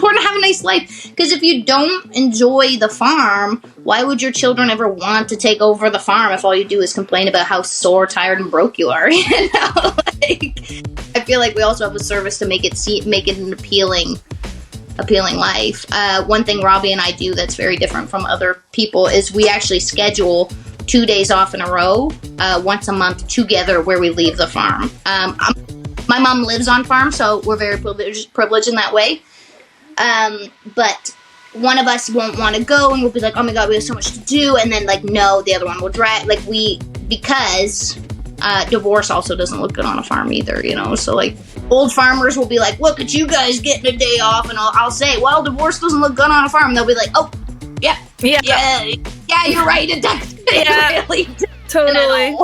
important to have a nice life. Because if you don't enjoy the farm, why would your children ever want to take over the farm if all you do is complain about how sore, tired, and broke you are? You know, like, I feel like we also have a service to make it an appealing life. One thing Robbie and I do that's very different from other people is we actually schedule 2 days off in a row, once a month together, where we leave the farm. My mom lives on farm, so we're very privileged in that way. But one of us won't want to go, and we'll be like, oh my god, we have so much to do, and then like, no, the other one will drag, because divorce also doesn't look good on a farm either, you know, so like, old farmers will be like, look at you guys getting a day off, and I'll say, well, divorce doesn't look good on a farm, and they'll be like, oh, yeah, you're right, it doesn't. Yeah, really totally.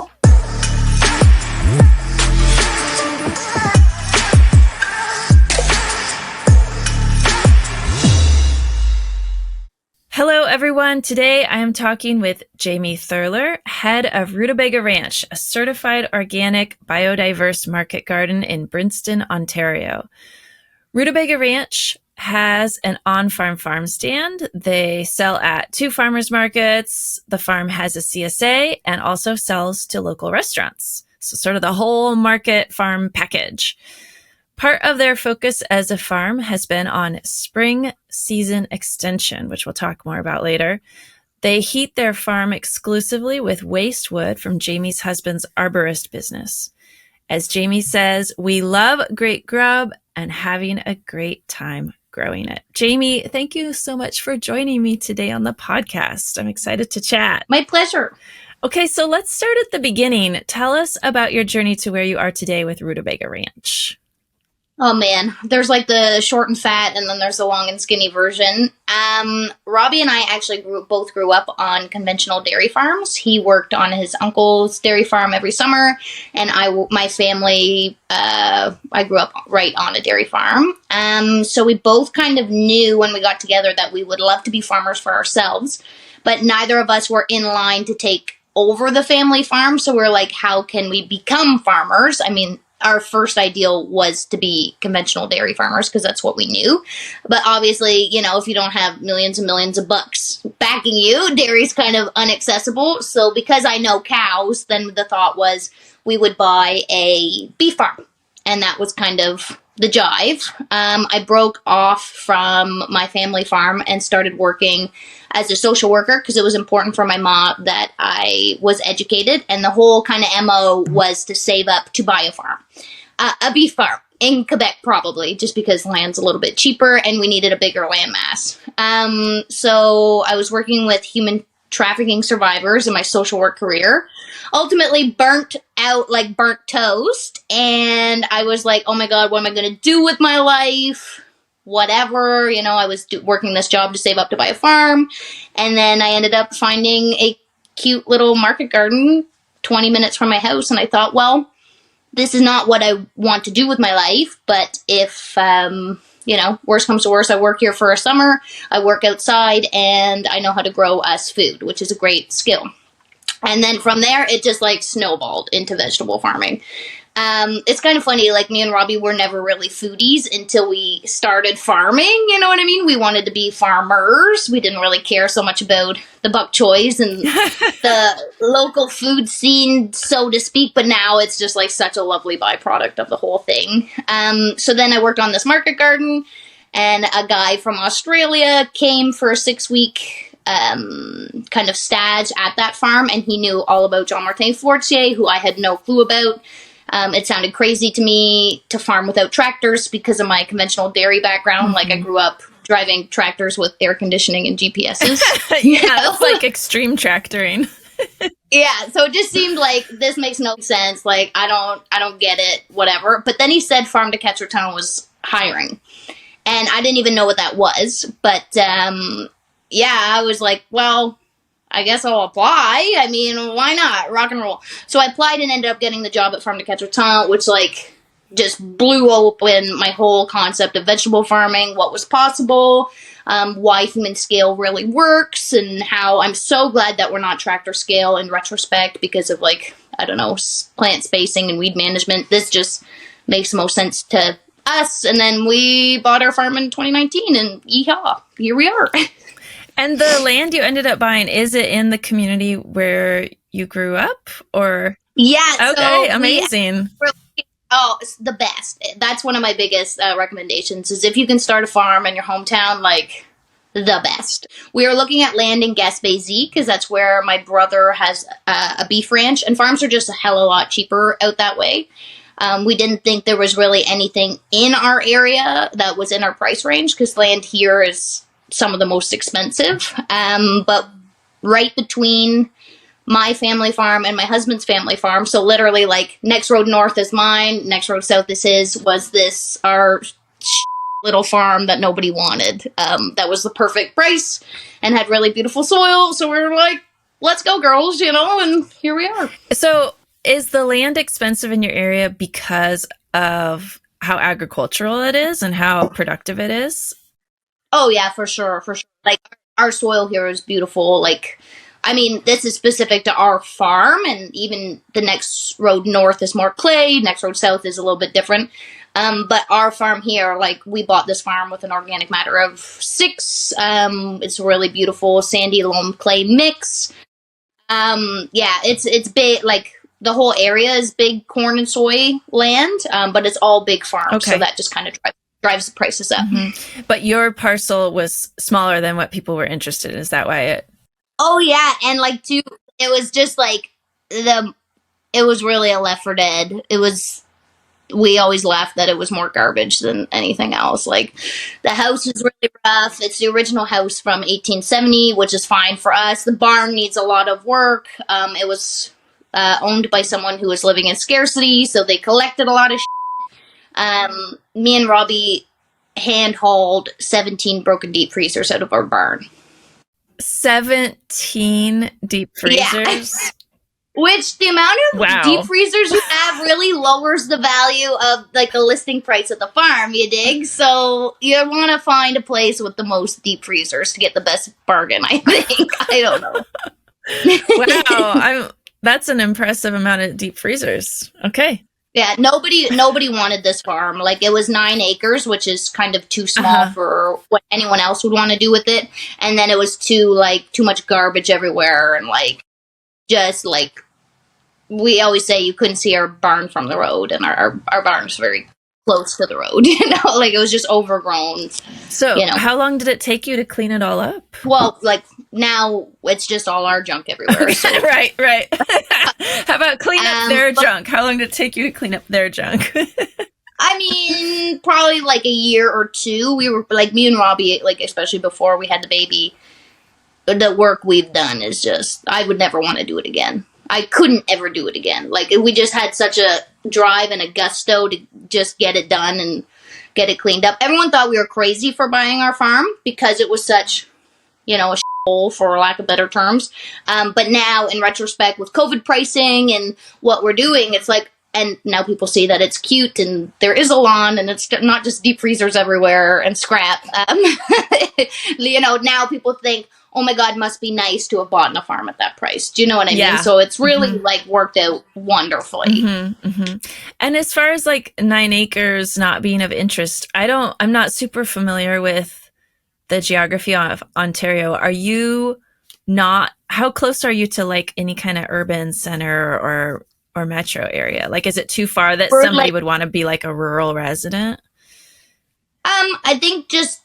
Hello, everyone. Today I am talking with Jaymie Thurler, head of Rutabaga Ranch, a certified organic biodiverse market garden in Brinston, Ontario. Rutabaga Ranch has an on-farm farm stand. They sell at 2 farmers markets. The farm has a CSA and also sells to local restaurants. So sort of the whole market farm package. Part of their focus as a farm has been on spring season extension, which we'll talk more about later. They heat their farm exclusively with waste wood from Jaymie's husband's arborist business. As Jaymie says, we love great grub and having a great time growing it. Jaymie, thank you so much for joining me today on the podcast. I'm excited to chat. My pleasure. Okay, so let's start at the beginning. Tell us about your journey to where you are today with Rutabaga Ranch. Oh man, there's like the short and fat, and then there's the long and skinny version. Robbie and I actually both grew up on conventional dairy farms. He worked on his uncle's dairy farm every summer, and my family, I grew up right on a dairy farm. So we both kind of knew when we got together that we would love to be farmers for ourselves, but neither of us were in line to take over the family farm. So we're like, how can we become farmers? I mean, our first ideal was to be conventional dairy farmers because that's what we knew. But obviously, you know, if you don't have millions and millions of bucks backing you, dairy's kind of inaccessible. So because I know cows, then the thought was we would buy a beef farm. And that was kind of the jive. I broke off from my family farm and started working as a social worker because it was important for my mom that I was educated, and the whole kind of MO was to save up to buy a farm, a beef farm in Quebec, probably just because land's a little bit cheaper and we needed a bigger land mass. So I was working with human trafficking survivors in my social work career, ultimately burnt out like burnt toast, and I was like, oh my god, what am I going to do with my life? Whatever, you know, I was working this job to save up to buy a farm, and then I ended up finding a cute little market garden 20 minutes from my house, and I thought, well, this is not what I want to do with my life, but if, you know, worst comes to worst, I work here for a summer, I work outside, and I know how to grow us food, which is a great skill. And then from there, it just like snowballed into vegetable farming. It's kind of funny, like me and Robbie were never really foodies until we started farming, you know what I mean? We wanted to be farmers. We didn't really care so much about the bok choys and the local food scene, so to speak, but now it's just like such a lovely byproduct of the whole thing. So then I worked on this market garden, and a guy from Australia came for a 6-week kind of stage at that farm, and he knew all about Jean-Martin Fortier, who I had no clue about. It sounded crazy to me to farm without tractors because of my conventional dairy background. Mm-hmm. Like I grew up driving tractors with air conditioning and GPSs. Yeah, that's like extreme tractoring. Yeah, so it just seemed like this makes no sense. Like I don't get it, whatever. But then he said Farm to Ketchertown was hiring, and I didn't even know what that was. But yeah, I was like, well, I guess I'll apply. I mean, why not? Rock and roll. So I applied and ended up getting the job at Farm to Ketchertown, which like just blew open my whole concept of vegetable farming, what was possible, why human scale really works, and how I'm so glad that we're not tractor scale in retrospect because of like, I don't know, plant spacing and weed management. This just makes the most sense to us. And then we bought our farm in 2019, and yeehaw, here we are. And the land you ended up buying, is it in the community where you grew up, or? Yeah. Okay, So amazing. Oh, it's the best. That's one of my biggest recommendations is if you can start a farm in your hometown, like the best. We are looking at land in Gaspé Z because that's where my brother has a beef ranch, and farms are just a hell of a lot cheaper out that way. We didn't think there was really anything in our area that was in our price range because land here is some of the most expensive. But right between my family farm and my husband's family farm, so literally like next road north is mine, next road south is his, was this our little farm that nobody wanted. That was the perfect price and had really beautiful soil. So we were like, let's go, girls, and here we are. So is the land expensive in your area because of how agricultural it is and how productive it is? Oh yeah, for sure, for sure. Like our soil here is beautiful. Like, I mean, this is specific to our farm, and even the next road north is more clay. Next road south is a little bit different. But our farm here, like we bought this farm with an organic matter of 6. It's really beautiful sandy loam clay mix. Yeah, it's big. Like the whole area is big corn and soy land, but it's all big farms. Okay. So that just kind of drives the prices up. Mm-hmm. But your parcel was smaller than what people were interested in. Is that why it? Oh yeah, and like too, it was just like it was really a Left 4 Dead. It was. We always laughed that it was more garbage than anything else. Like the house is really rough. It's the original house from 1870, which is fine for us. The barn needs a lot of work. It was owned by someone who was living in scarcity, so they collected a lot of shit. Me and Robbie hand-hauled 17 broken deep freezers out of our barn. 17 deep freezers? Yeah. Which the amount of deep freezers you have really lowers the value of like the listing price of the farm, you dig? So you want to find a place with the most deep freezers to get the best bargain, I think. I don't know. Wow, that's an impressive amount of deep freezers. Okay. Yeah, nobody wanted this farm. Like it was 9 acres, which is kind of too small for what anyone else would want to do with it. And then it was too much garbage everywhere, and like just like we always say you couldn't see our barn from the road, and our barn's very close to the road, like it was just overgrown. So how long did it take you to clean it all up? Well, like now it's just all our junk everywhere. So. Right. How about clean up their junk? How long did it take you to clean up their junk? I mean, probably like a year or 2. We were like, me and Robbie, like especially before we had the baby, the work we've done is just, I would never want to do it again. I couldn't ever do it again. Like we just had such a drive and a gusto to just get it done and get it cleaned up. Everyone thought we were crazy for buying our farm because it was such, a hole, for lack of better terms. But now in retrospect with COVID pricing and what we're doing, it's like, and now people see that it's cute and there is a lawn and it's not just deep freezers everywhere and scrap. Now people think, oh my God, must be nice to have bought a farm at that price. Do you know what I mean? So it's really like worked out wonderfully. And as far as like 9 acres not being of interest, I'm not super familiar with the geography of Ontario. Are you not, how close are you to like any kind of urban center or metro area? Like, is it too far that somebody would want to be like a rural resident? I think just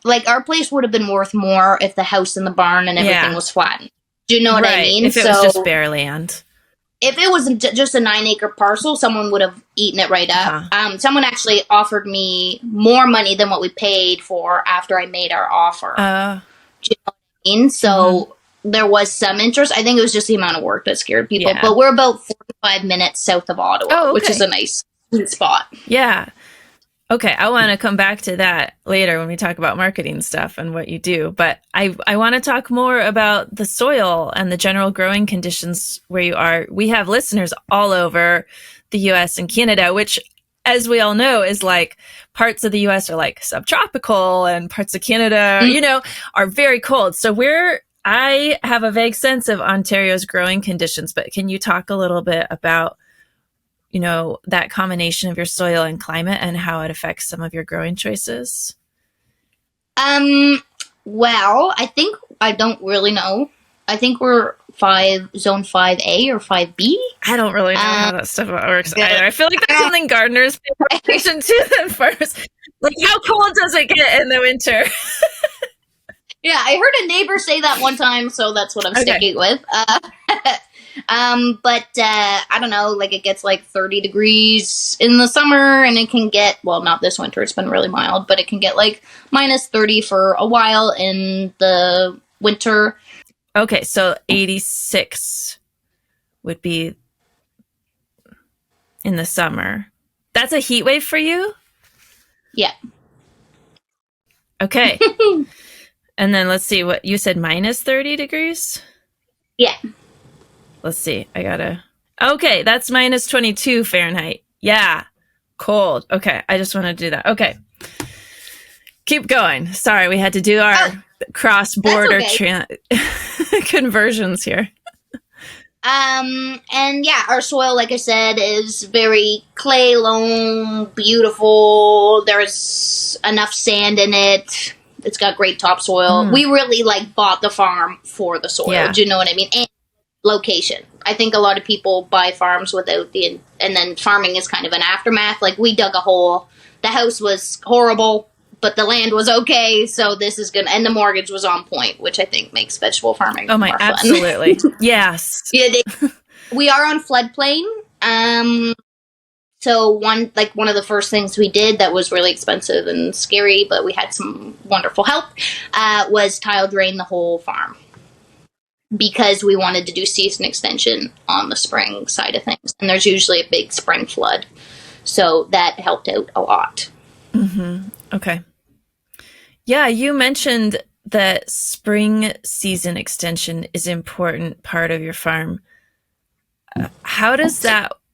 like our place would have been worth more if the house and the barn and everything was flattened. Do you know what I mean? If it was just bare land. If it was just a 9-acre parcel, someone would have eaten it right up. Someone actually offered me more money than what we paid for after I made our offer. Do you know what I mean? So there was some interest. I think it was just the amount of work that scared people. Yeah. But we're about 45 minutes south of Ottawa, which is a nice sweet spot. Yeah. Okay, I want to come back to that later when we talk about marketing stuff and what you do. But I want to talk more about the soil and the general growing conditions where you are. We have listeners all over the U.S. and Canada, which, as we all know, is like parts of the U.S. are like subtropical and parts of Canada, are very cold. So I have a vague sense of Ontario's growing conditions, but can you talk a little bit about that combination of your soil and climate and how it affects some of your growing choices? Well, I don't really know. I think we're zone 5A or 5B. I don't really know how that stuff works either. I feel like that's something gardeners pay attention to than farmers. Like, how cold does it get in the winter? Yeah, I heard a neighbor say that one time, so that's what I'm sticking with. But I don't know, like it gets like 30 degrees in the summer, and it can get, well, not this winter, it's been really mild, but it can get like minus 30 for a while in the winter. Okay, so 86 would be in the summer. That's a heat wave for you? Yeah. Okay. And then let's see, what you said, minus 30 degrees? Yeah. Let's see. Okay, that's minus 22 Fahrenheit. Yeah. Cold. Okay. I just want to do that. Okay. Keep going. Sorry, we had to do our cross-border conversions here. And yeah, our soil, like I said, is very clay loam, beautiful. There's enough sand in it. It's got great topsoil. We really bought the farm for the soil. Yeah. Do you know what I mean? And location. I think a lot of people buy farms without and then farming is kind of an aftermath. Like, we dug a hole. The house was horrible, but the land was okay. So this is good. And the mortgage was on point, which I think makes vegetable farming more fun. Absolutely. Yes. Yeah, we are on floodplain. So one of the first things we did that was really expensive and scary, but we had some wonderful help, was tile drain the whole farm, because we wanted to do season extension on the spring side of things. And there's usually a big spring flood. So that helped out a lot. Mm-hmm. Okay. Yeah, you mentioned that spring season extension is an important part of your farm.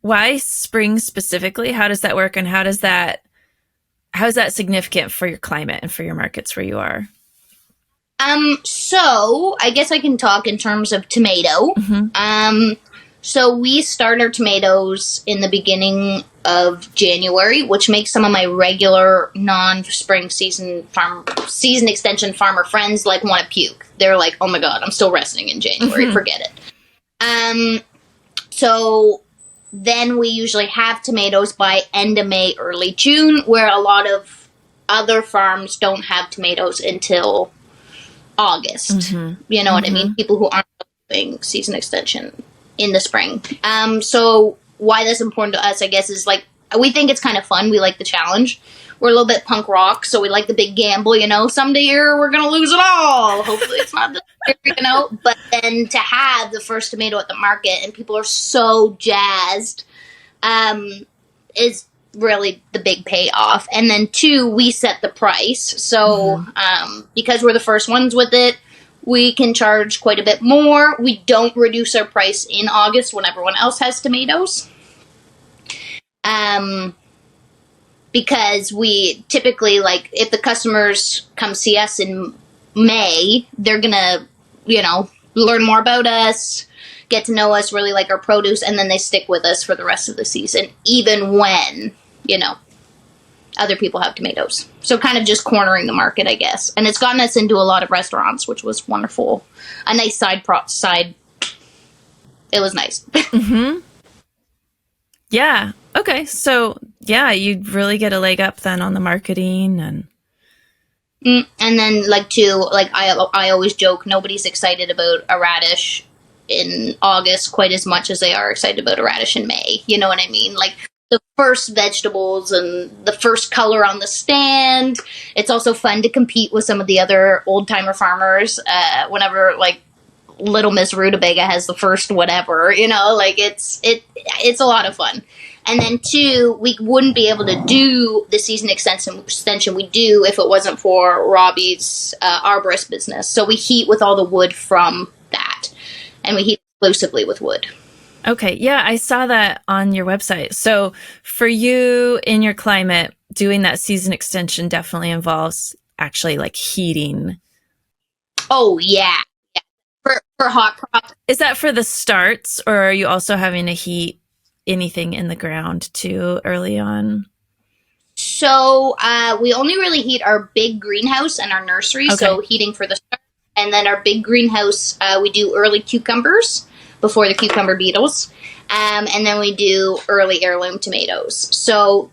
Why spring specifically? How does that work? And how is that significant for your climate and for your markets where you are? So I guess I can talk in terms of tomato. Mm-hmm. So we start our tomatoes in the beginning of January, which makes some of my regular non-spring season extension farmer friends want to puke. They're like, "Oh my God, I'm still resting in January. Mm-hmm. Forget it." So then we usually have tomatoes by end of May, early June, where a lot of other farms don't have tomatoes until August. Mm-hmm. You know what I mean? People who aren't doing season extension in the spring. So why that's important to us, I guess, is we think it's kind of fun. We like the challenge. We're a little bit punk rock, so we like the big gamble, someday we're going to lose it all. Hopefully it's not this year, But then to have the first tomato at the market and people are so jazzed is really the big payoff. And then 2, we set the price. So because we're the first ones with it, we can charge quite a bit more. We don't reduce our price in August when everyone else has tomatoes. Because we typically, if the customers come see us in May, they're going to, learn more about us, get to know us, really like our produce, and then they stick with us for the rest of the season, even when, other people have tomatoes. So kind of just cornering the market, I guess. And it's gotten us into a lot of restaurants, which was wonderful. A nice side. It was nice. Mm-hmm. Yeah. Okay. So yeah, you'd really get a leg up then on the marketing and then I always joke, nobody's excited about a radish in August quite as much as they are excited about a radish in May. You know what I mean? The first vegetables and the first color on the stand. It's also fun to compete with some of the other old timer farmers. Whenever Little Miss Rutabaga has the first whatever, it's a lot of fun. And then 2, we wouldn't be able to do the season extension we do if it wasn't for Robbie's arborist business. So we heat with all the wood from that, and we heat exclusively with wood. Okay. Yeah, I saw that on your website. So for you in your climate, doing that season extension definitely involves actually heating. Oh, yeah. For hot crops. Is that for the starts, or are you also having to heat anything in the ground too early on? So we only really heat our big greenhouse and our nursery, Okay. so heating for the start. And then our big greenhouse, we do early cucumbers before the cucumber beetles. And then we do early heirloom tomatoes. So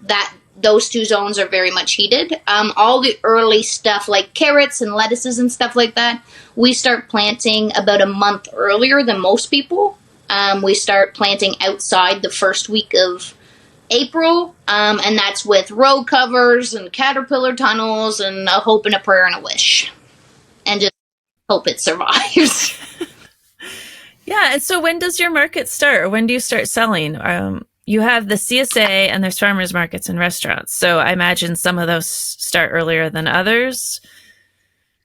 those two zones are very much heated. All the early stuff like carrots and lettuces and stuff like that, we start planting about a month earlier than most people. We start planting outside the first week of April, and that's with row covers and caterpillar tunnels and a hope and a prayer and a wish. And just hope it survives. Yeah. And so when does your market start? Or when do you start selling? You have the CSA and there's farmers markets and restaurants. So I imagine some of those start earlier than others.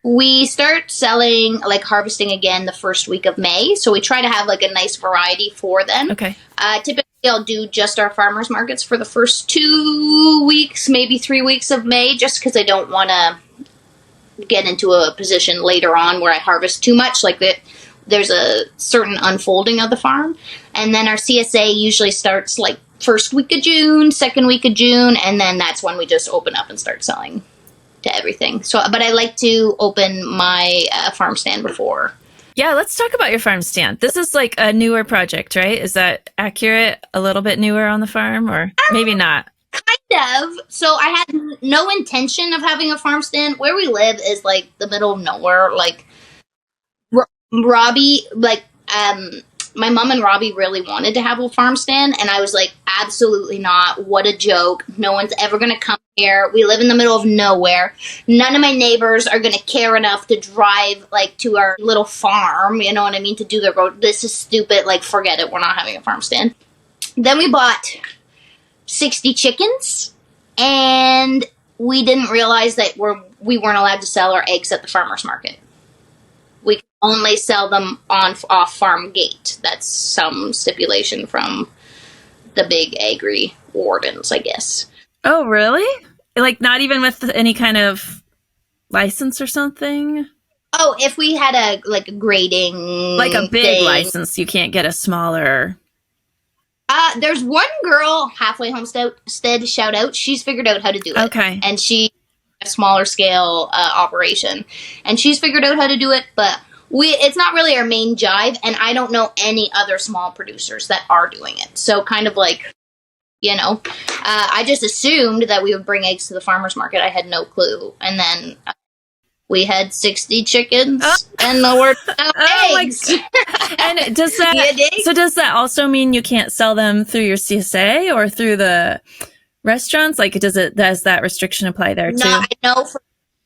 We start selling, like harvesting again, the first week of May. So we try to have like a nice variety for them. Okay. Typically, I'll do just our farmers markets for the first 2 weeks, maybe 3 weeks of May, just because I don't want to get into a position later on where I harvest too much. Like there's a certain unfolding of the farm. And then our CSA usually starts like first week of June, second week of June, and then that's when we just open up and start selling to everything. So, but I like to open my farm stand before. Yeah, let's talk about your farm stand. This is like a newer project, right? Is that accurate? A little bit newer on the farm, or maybe not? Kind of. So I had no intention of having a farm stand. Where we live is like the middle of nowhere. Like Robbie, my mom and Robbie really wanted to have a farm stand, and I was like, absolutely not. What a joke. No one's ever going to come here. We live in the middle of nowhere. None of my neighbors are going to care enough to drive, like, to our little farm, you know what I mean, to do their road. This is stupid. Like, forget it. We're not having a farm stand. Then we bought 60 chickens, and we didn't realize that we weren't allowed to sell our eggs at the farmer's market. We can only sell them off farm gate. That's some stipulation from the big agri wardens, I guess. Oh, really? Like not even with any kind of license or something? Oh, if we had a grading, like a big thing. license, you can't get a smaller. There's one girl, Halfway Homestead, shout out. She's figured out how to do it. Okay. And she a smaller scale operation, and she's figured out how to do it, but it's not really our main jive, and I don't know any other small producers that are doing it. So kind of like, you know, I just assumed that we would bring eggs to the farmer's market. I had no clue. And then we had 60 chickens and the word eggs. And does that also mean you can't sell them through your CSA or through the restaurants? Like, does that restriction apply there too? No, I know for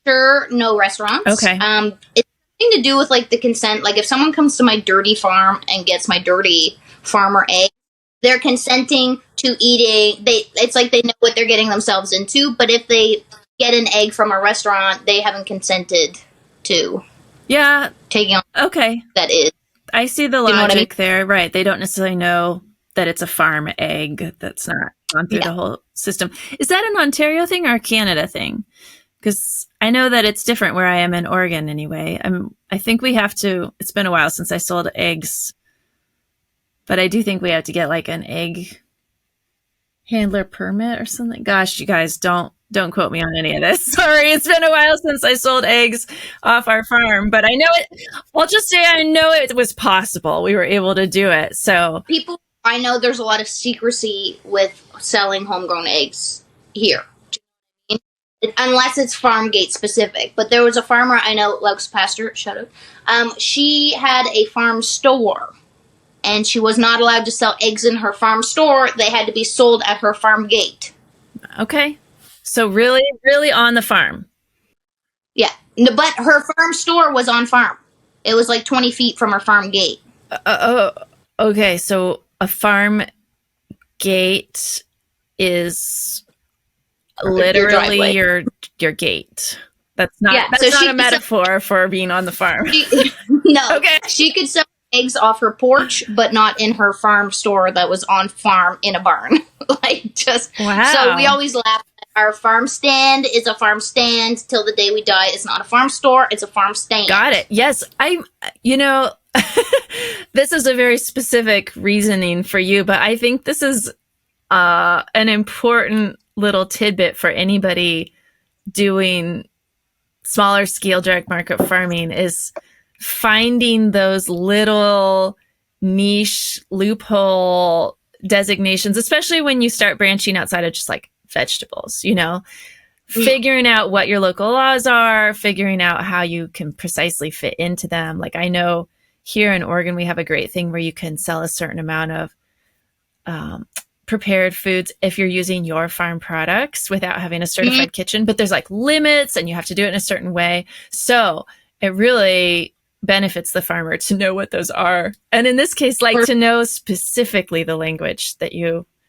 sure no restaurants. Okay. It's to do with like the consent. Like if someone comes to my dirty farm and gets my dirty farmer egg, they're consenting to eating. It's like they know what they're getting themselves into. But if they get an egg from a restaurant, they haven't consented to taking on. Okay, that is. I see the logic there. Right, they don't necessarily know that it's a farm egg that's not gone through the whole system. Is that an Ontario thing or a Canada thing? Because I know that it's different where I am in Oregon anyway. I think we have to, it's been a while since I sold eggs, but I do think we have to get like an egg handler permit or something. Gosh, you guys, don't quote me on any of this. Sorry, it's been a while since I sold eggs off our farm, but I know it, I'll just say I know it was possible. We were able to do it. So I know there's a lot of secrecy with selling homegrown eggs here. Unless it's farm gate specific. But there was a farmer I know, Lux Pastor, shout out. She had a farm store, and she was not allowed to sell eggs in her farm store. They had to be sold at her farm gate. Okay. So really, really on the farm. Yeah. But her farm store was on farm. It was like 20 feet from her farm gate. Okay. So a farm gate is literally your gate. That's not a metaphor for being on the farm. No. Okay. She could sell eggs off her porch, but not in her farm store that was on farm in a barn. Wow. So we always laugh. Our farm stand is a farm stand till the day we die. It's not a farm store. It's a farm stand. Got it. Yes. this is a very specific reasoning for you, but I think this is an important little tidbit for anybody doing smaller scale direct market farming, is finding those little niche loophole designations, especially when you start branching outside of just like vegetables, figuring out what your local laws are, figuring out how you can precisely fit into them. Like, I know here in Oregon, we have a great thing where you can sell a certain amount of prepared foods if you're using your farm products without having a certified kitchen, but there's like limits and you have to do it in a certain way. So it really benefits the farmer to know what those are. And in this case, like to know specifically the language that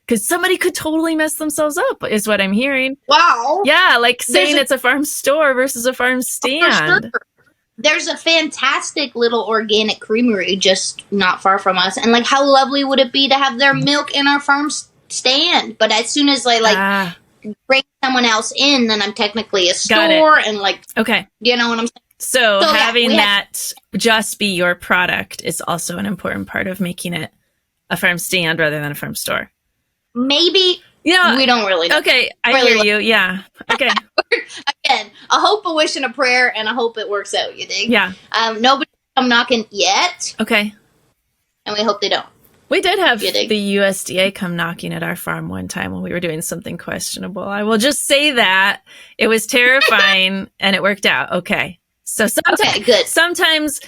because somebody could totally mess themselves up, is what I'm hearing. Wow. Yeah, like saying it's a farm store versus a farm stand. Sure. There's a fantastic little organic creamery just not far from us. And like, how lovely would it be to have their milk in our farm stand? But as soon as I bring someone else in, then I'm technically a store. And like, okay, you know what I'm saying? So having that just be your product is also an important part of making it a farm stand rather than a farm store. Maybe. We don't really know. Okay, I hear you. Yeah. Okay. Again, a hope, a wish, and a prayer, and I hope it works out, you dig? Yeah. Nobody come knocking yet. Okay. And we hope they don't. We did have the USDA come knocking at our farm one time when we were doing something questionable. I will just say that. It was terrifying, and it worked out. Okay. So sometimes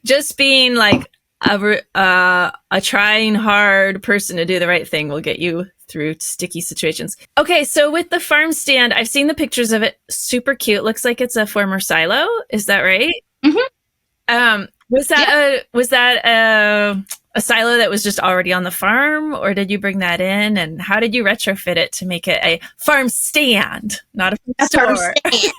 just being like a trying hard person to do the right thing will get you through sticky situations. Okay, so with the farm stand, I've seen the pictures of it. Super cute. Looks like it's a former silo. Is that right? Mm-hmm. Was that a silo that was just already on the farm, or did you bring that in? And how did you retrofit it to make it a farm stand, not a store? Farm stand.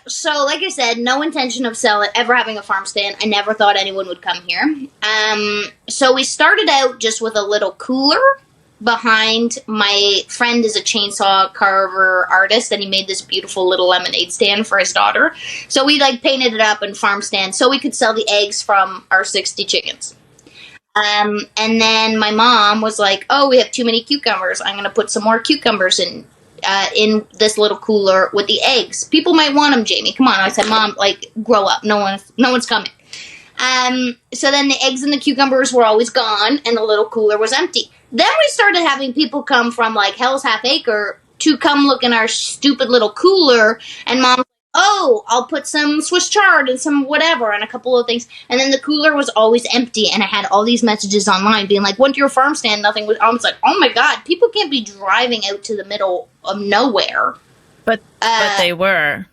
So like I said, no intention of ever having a farm stand. I never thought anyone would come here. So we started out just with a little cooler behind. My friend is a chainsaw carver artist, and he made this beautiful little lemonade stand for his daughter. So we painted it up in farm stand so we could sell the eggs from our 60 chickens. And then my mom was like, "Oh, we have too many cucumbers. I'm going to put some more cucumbers in this little cooler with the eggs. People might want them, Jaymie. Come on." I said, "Mom, grow up. No one's coming." So then the eggs and the cucumbers were always gone, and the little cooler was empty. Then we started having people come from Hell's Half Acre to come look in our stupid little cooler, and Mom, "Oh, I'll put some Swiss chard and some whatever and a couple of things." And then the cooler was always empty, and I had all these messages online being like, "Went to your farm stand, nothing was." I was like, "Oh my God, people can't be driving out to the middle of nowhere." But they were.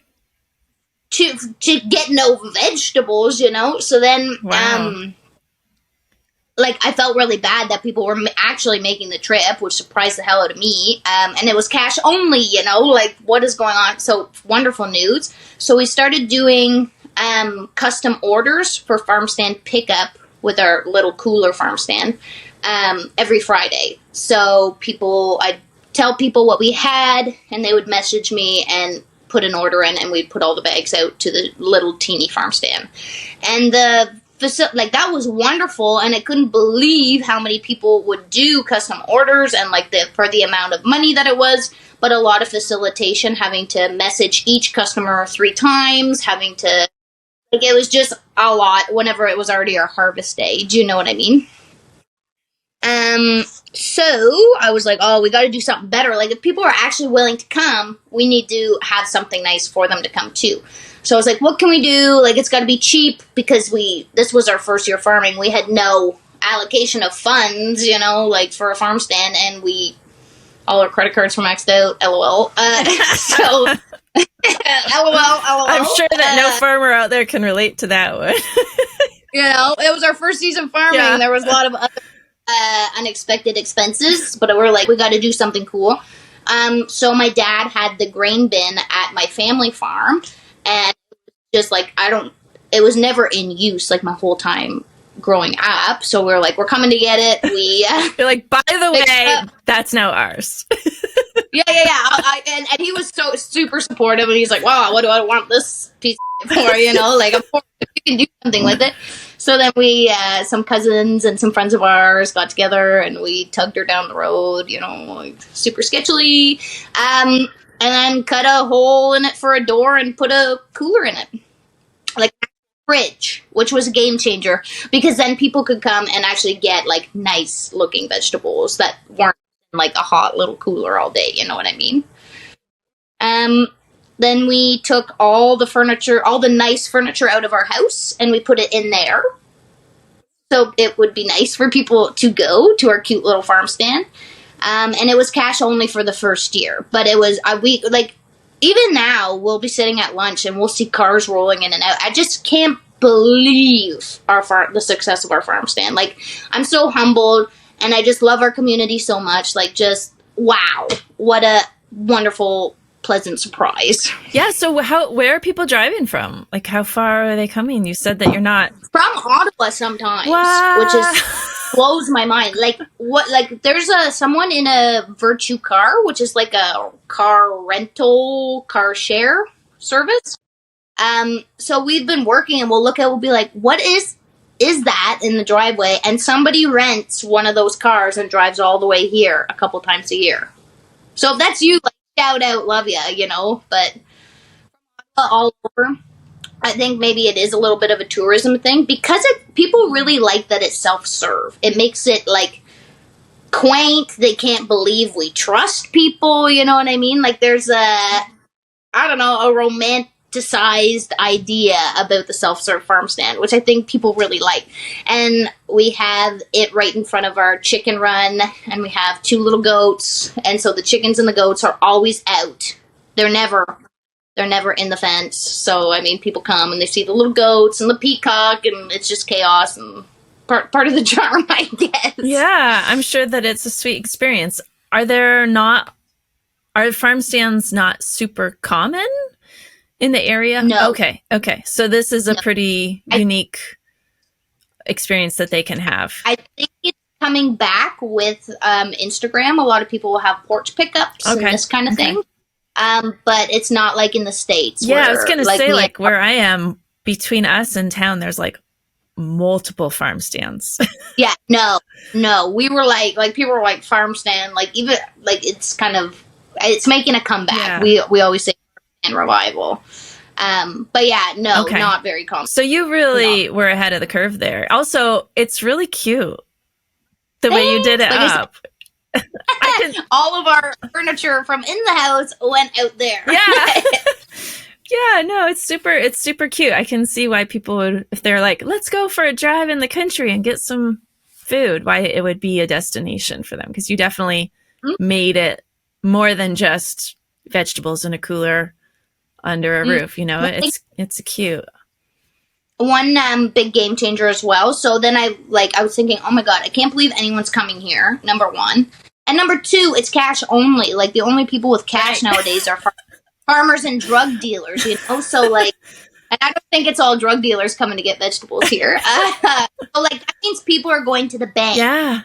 To get no vegetables, So then, wow. I felt really bad that people were actually making the trip, which surprised the hell out of me. And it was cash only, what is going on? So wonderful news. So we started doing custom orders for farm stand pickup with our little cooler farm stand every Friday. So I'd tell people what we had, and they would message me and put an order in, and we'd put all the bags out to the little teeny farm stand. And that was wonderful, and I couldn't believe how many people would do custom orders and for the amount of money that it was, but a lot of facilitation, having to message each customer 3 times, having to, it was just a lot whenever it was already our harvest day. Do you know what I mean? So I was like, "Oh, we got to do something better. If people are actually willing to come, we need to have something nice for them to come to." So I was like, "What can we do? It's got to be cheap," because this was our first year farming. We had no allocation of funds, for a farm stand, and all our credit cards were maxed out. LOL. So LOL. I'm sure that no farmer out there can relate to that one. It was our first season farming. Yeah. There was a lot of other unexpected expenses, but we're like, we got to do something cool. So my dad had the grain bin at my family farm, and just it was never in use my whole time growing up. So we're like, we're coming to get it. You're like, by the way, that's now ours. And he was so super supportive, and he's like, "Wow, what do I want this piece for?" Like, of course, if you can do something with it. So then we, some cousins and some friends of ours got together, and we tugged her down the road, like super sketchily, and then cut a hole in it for a door and put a cooler in it, like a fridge, which was a game changer because then people could come and actually get like nice looking vegetables that weren't like a hot little cooler all day, you know what I mean? Then we took all the nice furniture out of our house and we put it in there. So it would be nice for people to go to our cute little farm stand. And it was cash only for the first year, but it was even now we'll be sitting at lunch and we'll see cars rolling in and out. I just can't believe the success of our farm stand. Like, I'm so humbled. And I just love our community so much. Like, just, wow, what a wonderful, pleasant surprise. Yeah, so where are people driving from? Like, how far are they coming? You said that you're not... From Ottawa sometimes, wow. Which blows my mind. Like, there's someone in a Virtue Car, which is like a car share service. So we've been working and we'll be like, what is that in the driveway? And somebody rents one of those cars and drives all the way here a couple times a year. So if that's you, like, shout out, love ya, but all over. I think maybe it is a little bit of a tourism thing because people really like that it's self-serve. It makes it like quaint. They can't believe we trust people, you know what I mean? Like, there's a romanticized idea about the self-serve farm stand, which I think people really like. And we have it right in front of our chicken run, and we have 2 little goats, and so the chickens and the goats are always out. They're never in the fence. So I mean, people come and they see the little goats and the peacock, and it's just chaos and part of the charm, I guess. Yeah, I'm sure that it's a sweet experience. Are farm stands not super common in the area? No. Okay. So this is a pretty unique experience that they can have. I think it's coming back with Instagram. A lot of people will have porch pickups and this kind of thing. But it's not like in the States. Yeah, I was going to say, like, where I am, between us and town, there's like multiple farm stands. Yeah, no. We were like people were like farm stand, like even like it's making a comeback. Yeah. We always say and revival. But yeah, no, not very common. So you really were ahead of the curve there. Also, it's really cute the way you did it up. All of our furniture from in the house went out there. Yeah. Yeah, no, it's super cute. I can see why people would, if they're like, let's go for a drive in the country and get some food, why it would be a destination for them. Because you definitely made it more than just vegetables in a cooler under a roof, it's cute. One big game changer as well. So then I was thinking, oh my God, I can't believe anyone's coming here, number one. And number two, it's cash only. Like, the only people with cash nowadays are farmers and drug dealers, So, like, and I don't think it's all drug dealers coming to get vegetables here. So, like, that means people are going to the bank. Yeah.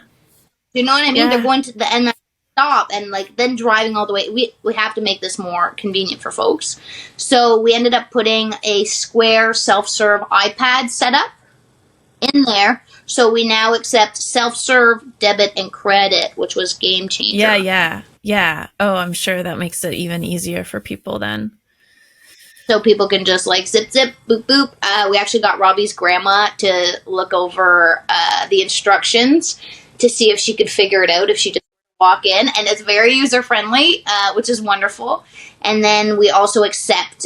You know what I mean? Yeah. They're going to the end stop and, like, then driving all the way. We have to make this more convenient for folks. So we ended up putting a square self-serve iPad setup in there. So we now accept self-serve, debit, and credit, which was game changer. Yeah. Oh, I'm sure that makes it even easier for people then. So people can just like zip, zip, boop, boop. We actually got Robbie's grandma to look over the instructions to see if she could figure it out if she just walk in. And it's very user-friendly, which is wonderful. And then we also accept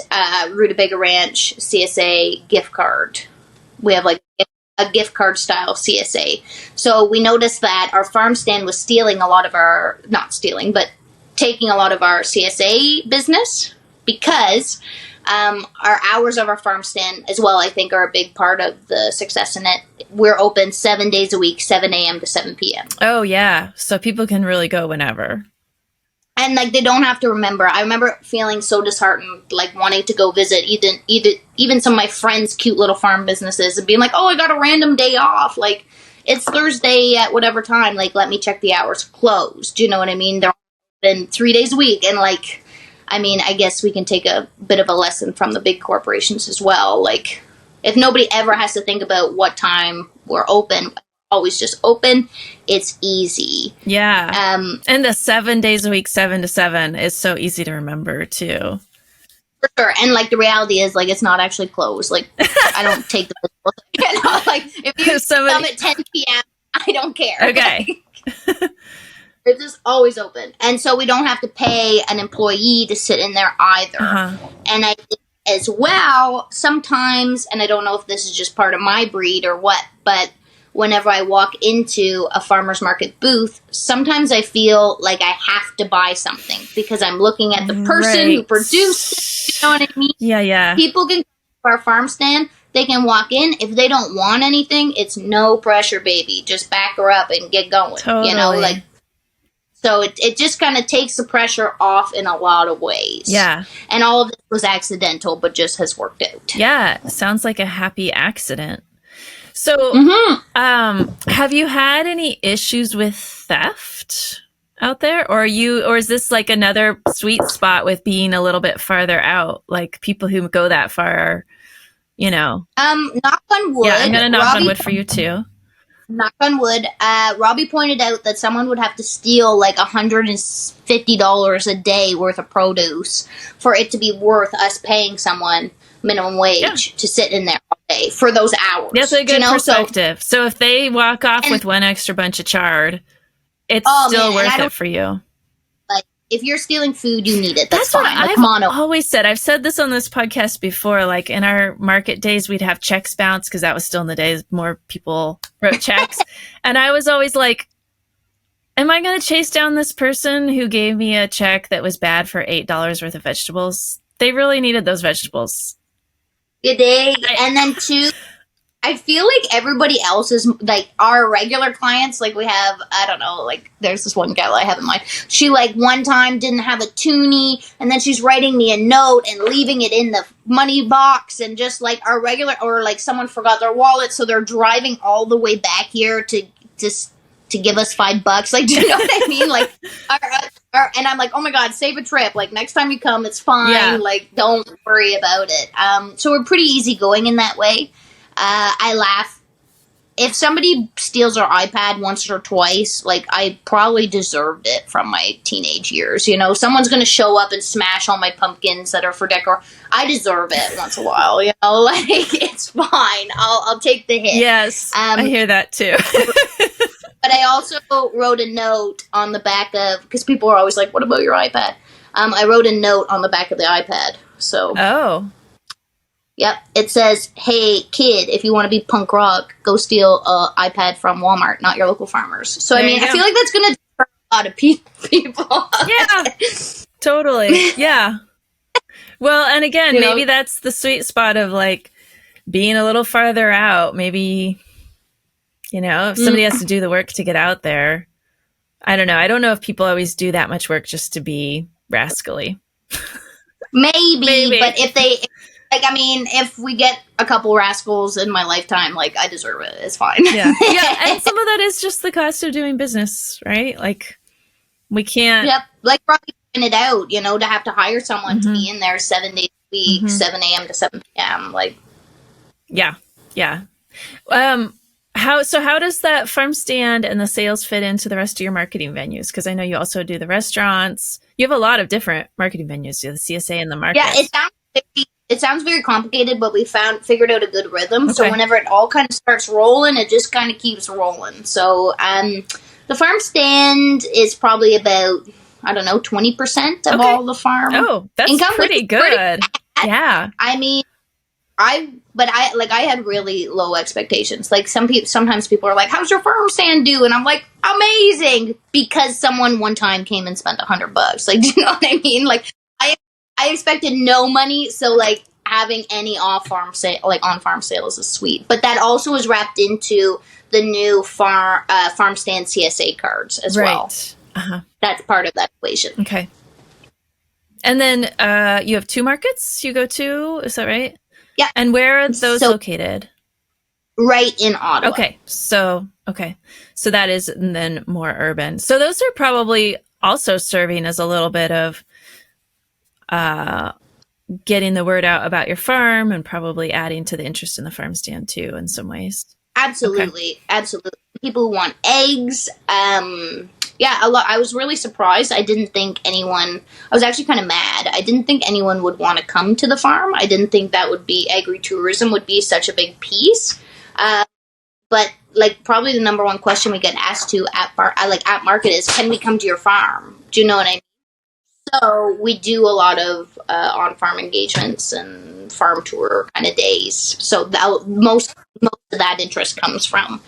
Rutabaga Ranch CSA gift card. We have like a gift card style CSA. So we noticed that our farm stand was taking a lot of our CSA business because our hours of our farm stand as well, I think, are a big part of the success in it. We're open 7 days a week, 7 a.m. to 7 p.m. Oh, yeah. So people can really go whenever. And, like, they don't have to remember. I remember feeling so disheartened, like, wanting to go visit even some of my friends' cute little farm businesses and being like, oh, I got a random day off. Like, it's Thursday at whatever time. Like, let me check the hours. Closed. Do you know what I mean? They're open 3 days a week. And like, I mean, I guess we can take a bit of a lesson from the big corporations as well. Like, if nobody ever has to think about what time we're open, always just open, it's easy. Yeah. And the 7 days a week, 7 to 7 is so easy to remember too. For sure. And like the reality is like it's not actually closed. Like I don't take the like if you come at 10 p.m. I don't care. Okay. It's just always open. And so we don't have to pay an employee to sit in there either. And I think as well, sometimes, and I don't know if this is just part of my breed or what, but whenever I walk into a farmer's market booth, sometimes I feel like I have to buy something because I'm looking at the person who produced it. You know what I mean? Yeah. People can go to our farm stand. They can walk in. If they don't want anything, it's no pressure, baby. Just back her up and get going. Totally. You know, like, so it just kind of takes the pressure off in a lot of ways. Yeah. And all of this was accidental, but just has worked out. Yeah. Sounds like a happy accident. So, have you had any issues with theft out there, or is this like another sweet spot with being a little bit farther out, like people who go that far, you know? Knock on wood. Yeah, I'm gonna knock on wood for you too. Knock on wood. Robbie pointed out that someone would have to steal like $150 a day worth of produce for it to be worth us paying someone minimum wage to sit in there all day for those hours. That's a good perspective. So if they walk off with one extra bunch of chard, it's still worth it for you. Like, if you're stealing food, you need it. That's fine. What I've always said. I've said this on this podcast before. Like, in our market days, we'd have checks bounce because that was still in the days more people wrote checks. And I was always like, am I going to chase down this person who gave me a check that was bad for $8 worth of vegetables? They really needed those vegetables. Good day. And then two, I feel like everybody else is like our regular clients. Like we have, I don't know, like there's this one gal I have in mind. She like one time didn't have a toonie, and then she's writing me a note and leaving it in the money box, and just like our regular, or like someone forgot their wallet, so they're driving all the way back here to give us $5. Like, do you know what I mean? Like, and I'm like, oh my God, save a trip. Like, next time you come, it's fine. Yeah. Like, don't worry about it. So we're pretty easygoing in that way. I laugh. If somebody steals our iPad once or twice, like, I probably deserved it from my teenage years. You know, someone's going to show up and smash all my pumpkins that are for decor. I deserve it once in a while, you know? Like, it's fine. I'll take the hit. Yes, I hear that too. But I also wrote a note on the back of, because people are always like, what about your iPad? I wrote a note on the back of the iPad. So. Oh. Yep. It says, hey, kid, if you want to be punk rock, go steal an iPad from Walmart, not your local farmers. So, I mean, I feel like that's going to deter a lot of people. Yeah. Totally. Yeah. Well, and again, maybe that's the sweet spot of like being a little farther out. Maybe, you know, if somebody has to do the work to get out there. I don't know. I don't know if people always do that much work just to be rascally. Maybe. But if they, like, I mean, if we get a couple rascals in my lifetime, like, I deserve it. It's fine. Yeah. Yeah. And some of that is just the cost of doing business, right? Like, we can't. Yep. Like, Robbie pointed out, you know, to have to hire someone to be in there 7 days a week, 7 a.m. to 7 p.m. Like, yeah. Yeah. How does that farm stand and the sales fit into the rest of your marketing venues? Because I know you also do the restaurants. You have a lot of different marketing venues. You have the CSA and the market. Yeah, it sounds very complicated, but we figured out a good rhythm. Okay. So whenever it all kind of starts rolling, it just kind of keeps rolling. So the farm stand is probably about, I don't know, 20% of all the farm. Oh, that's income, pretty good. Yeah. I mean, I had really low expectations. Like sometimes people are like, how's your farm stand do? And I'm like, amazing, because someone one time came and spent $100. Like, do you know what I mean? Like, I expected no money. So like having any on-farm sales is sweet, but that also is wrapped into the new farm stand CSA cards as well. Uh-huh. That's part of that equation. Okay. And then, you have 2 markets you go to, is that right? Yeah. And where are those located? Right in Ottawa. Okay. So that is then more urban. So those are probably also serving as a little bit of getting the word out about your farm and probably adding to the interest in the farm stand too in some ways. Absolutely. Okay. Absolutely. People who want eggs. Yeah, a lot. I was really surprised. I didn't think anyone, I was actually kind of mad. I didn't think anyone would want to come to the farm. I didn't think that would be, agritourism would be such a big piece. But like probably the number one question we get asked to at market is, can we come to your farm? Do you know what I mean? So we do a lot of on-farm engagements and farm tour kind of days. So most of that interest comes from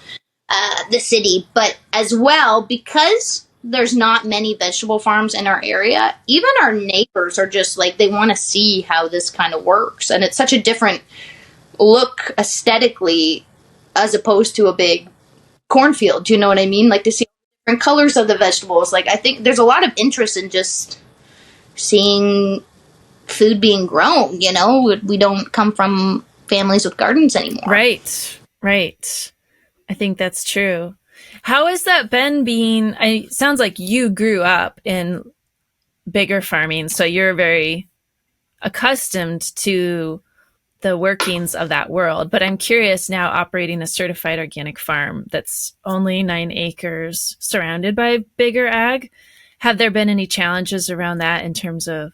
the city. But as well, because there's not many vegetable farms in our area, even our neighbors are just like, they want to see how this kind of works. And it's such a different look aesthetically as opposed to a big cornfield. Do you know what I mean? Like to see different colors of the vegetables. Like I think there's a lot of interest in just seeing food being grown, you know. We don't come from families with gardens anymore. Right. I think that's true. How has that been being, sounds like you grew up in bigger farming, so you're very accustomed to the workings of that world. But I'm curious now, operating a certified organic farm that's only 9 acres surrounded by bigger ag, have there been any challenges around that in terms of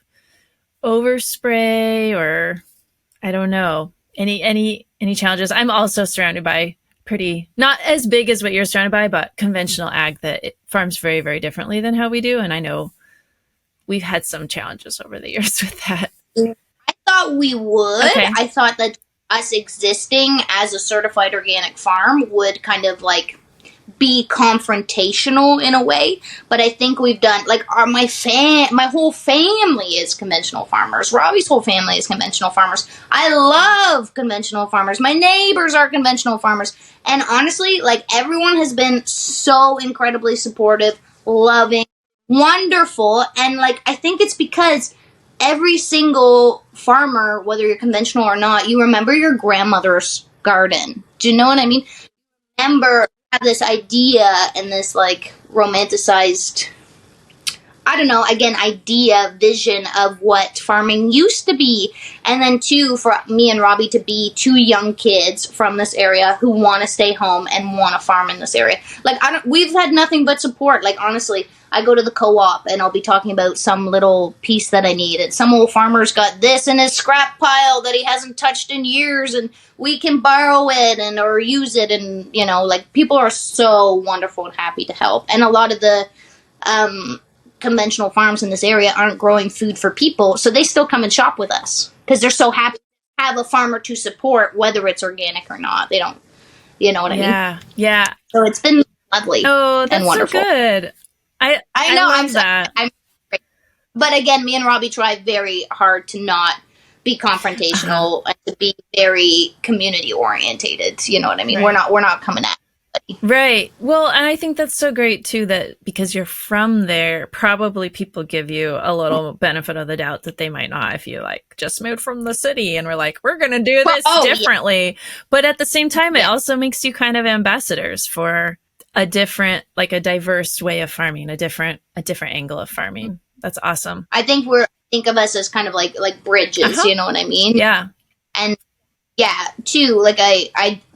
overspray or, I don't know, any challenges? I'm also surrounded by pretty, not as big as what you're surrounded by, but conventional ag that it farms very, very differently than how we do. And I know we've had some challenges over the years with that. I thought we would. Okay. I thought that us existing as a certified organic farm would kind of like be confrontational in a way, but I think we've done like my whole family is conventional farmers. Robbie's whole family is conventional farmers. I love conventional farmers. My neighbors are conventional farmers, and honestly, like everyone has been so incredibly supportive, loving, wonderful, and like I think it's because every single farmer, whether you're conventional or not, you remember your grandmother's garden. Do you know what I mean? Remember, have this idea and this like romanticized, I don't know, again, vision of what farming used to be. And then too, for me and Robbie to be 2 young kids from this area who want to stay home and want to farm in this area. Like, we've had nothing but support. Like, honestly, I go to the co-op and I'll be talking about some little piece that I need. And some old farmer's got this in his scrap pile that he hasn't touched in years, and we can borrow it or use it. And, you know, like people are so wonderful and happy to help. And a lot of the conventional farms in this area aren't growing food for people, so they still come and shop with us because they're so happy to have a farmer to support, whether it's organic or not. They don't, you know what I mean? Yeah. So it's been lovely. Oh, that's and wonderful. So good. I know. I'm but again, me and Robbie try very hard to not be confrontational and to be very community orientated. You know what I mean? Right. We're not coming at anybody. Right. Well, and I think that's so great too, that because you're from there, probably people give you a little benefit of the doubt that they might not if you like just moved from the city and we're like, we're going to do this differently. Yeah. But at the same time, it also makes you kind of ambassadors for a different, like a diverse way of farming, a different angle of farming. That's awesome. I think think of us as kind of like bridges, you know what I mean? Yeah. And yeah, too, like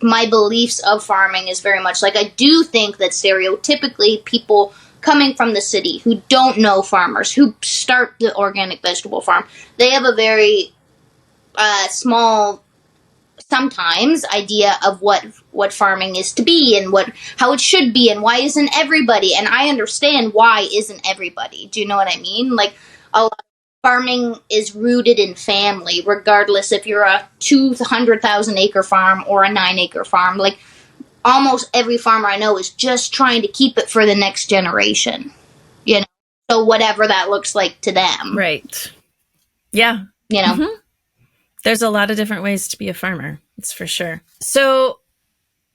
my beliefs of farming is very much like, I do think that stereotypically people coming from the city who don't know farmers, who start the organic vegetable farm, they have a very small, sometimes, idea of what farming is to be and how it should be and why isn't everybody. And I understand why isn't everybody. Do you know what I mean? Like, a lot of farming is rooted in family, regardless if you're a 200,000 acre farm or a 9 acre farm. Like, almost every farmer I know is just trying to keep it for the next generation, you know? So whatever that looks like to them. Right. Yeah. You know? Mm-hmm. There's a lot of different ways to be a farmer. That's for sure. So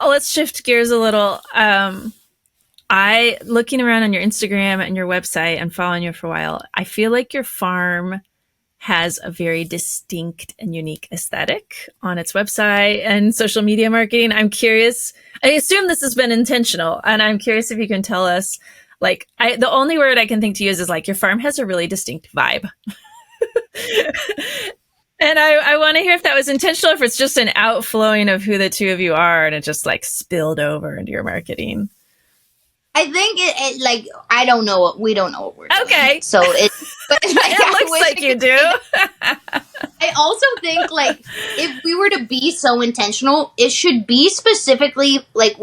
let's shift gears a little. Looking around on your Instagram and your website and following you for a while, I feel like your farm has a very distinct and unique aesthetic on its website and social media marketing. I'm curious. I assume this has been intentional, and I'm curious if you can tell us Like the only word I can think to use is like your farm has a really distinct vibe. And I want to hear if that was intentional, if it's just an outflowing of who the two of you are and it just like spilled over into your marketing. I think it like, I don't know what, we don't know what we're doing. Okay. So it, but it looks like you do. I also think like if we were to be so intentional, it should be specifically like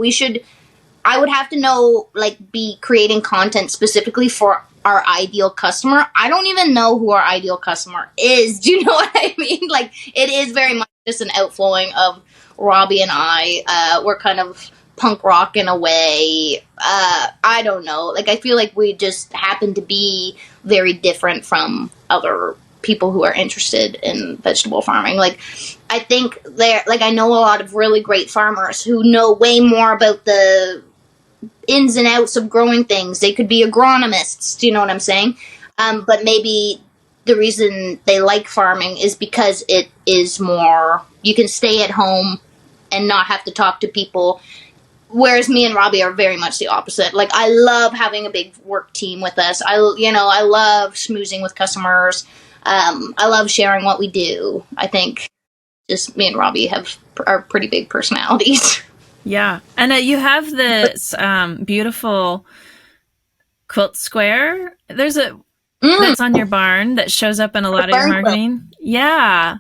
I would have to know, like, be creating content specifically for our ideal customer. I don't even know who our ideal customer is. Do you know what I mean? Like, it is very much just an outflowing of Robbie and I. We're kind of punk rock in a way. I don't know. Like, I feel like we just happen to be very different from other people who are interested in vegetable farming. Like, I think I know a lot of really great farmers who know way more about the ins and outs of growing things. They could be agronomists, do you know what I'm saying? But maybe the reason they like farming is because it is more, you can stay at home and not have to talk to people. Whereas me and Robbie are very much the opposite. Like, I love having a big work team with us. I love schmoozing with customers. I love sharing what we do. I think just me and Robbie are pretty big personalities. Yeah. And you have this beautiful quilt square. There's that's on your barn that shows up in a lot of your marketing. Quilt. Yeah.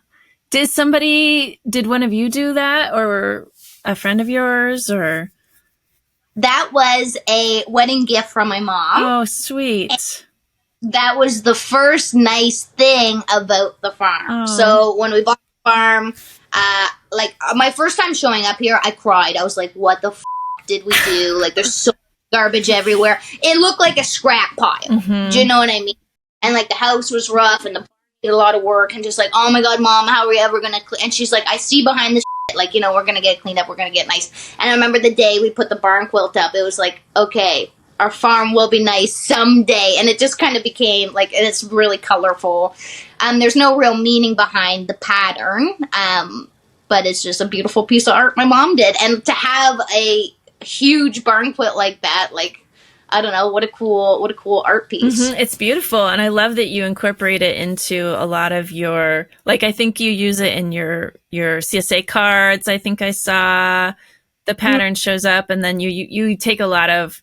Did one of you do that, or a friend of yours, or? That was a wedding gift from my mom. Oh, sweet. And that was the first nice thing about the farm. Oh. So when we bought the farm, my first time showing up here, I cried. I was like, what the did we do? Like, there's so much garbage everywhere. It looked like a scrap pile. Mm-hmm. Do you know what I mean? And, like, the house was rough, and the barn did a lot of work, and just like, oh, my God, Mom, how are we ever going to clean? And she's like, I see behind this like, we're going to get cleaned up. We're going to get nice. And I remember the day we put the barn quilt up, it was like, okay, our farm will be nice someday. And it just kind of became, like, and it's really colorful. There's no real meaning behind the pattern. But it's just a beautiful piece of art my mom did. And to have a huge barn quilt like that, like, I don't know, what a cool art piece. Mm-hmm. It's beautiful. And I love that you incorporate it into a lot of your, like, I think you use it in your CSA cards. I think I saw the pattern shows up, and then you take a lot of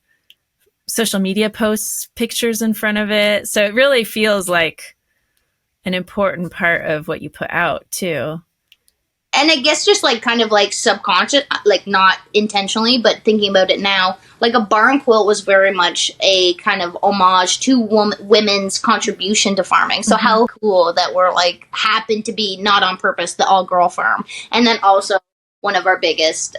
social media posts, pictures in front of it. So it really feels like an important part of what you put out too. And I guess just, like, kind of, like, subconscious, like, not intentionally, but thinking about it now, like, a barn quilt was very much a kind of homage to women's contribution to farming. So how cool that we're, like, happen to be, not on purpose, the all-girl farm. And then also one of our biggest,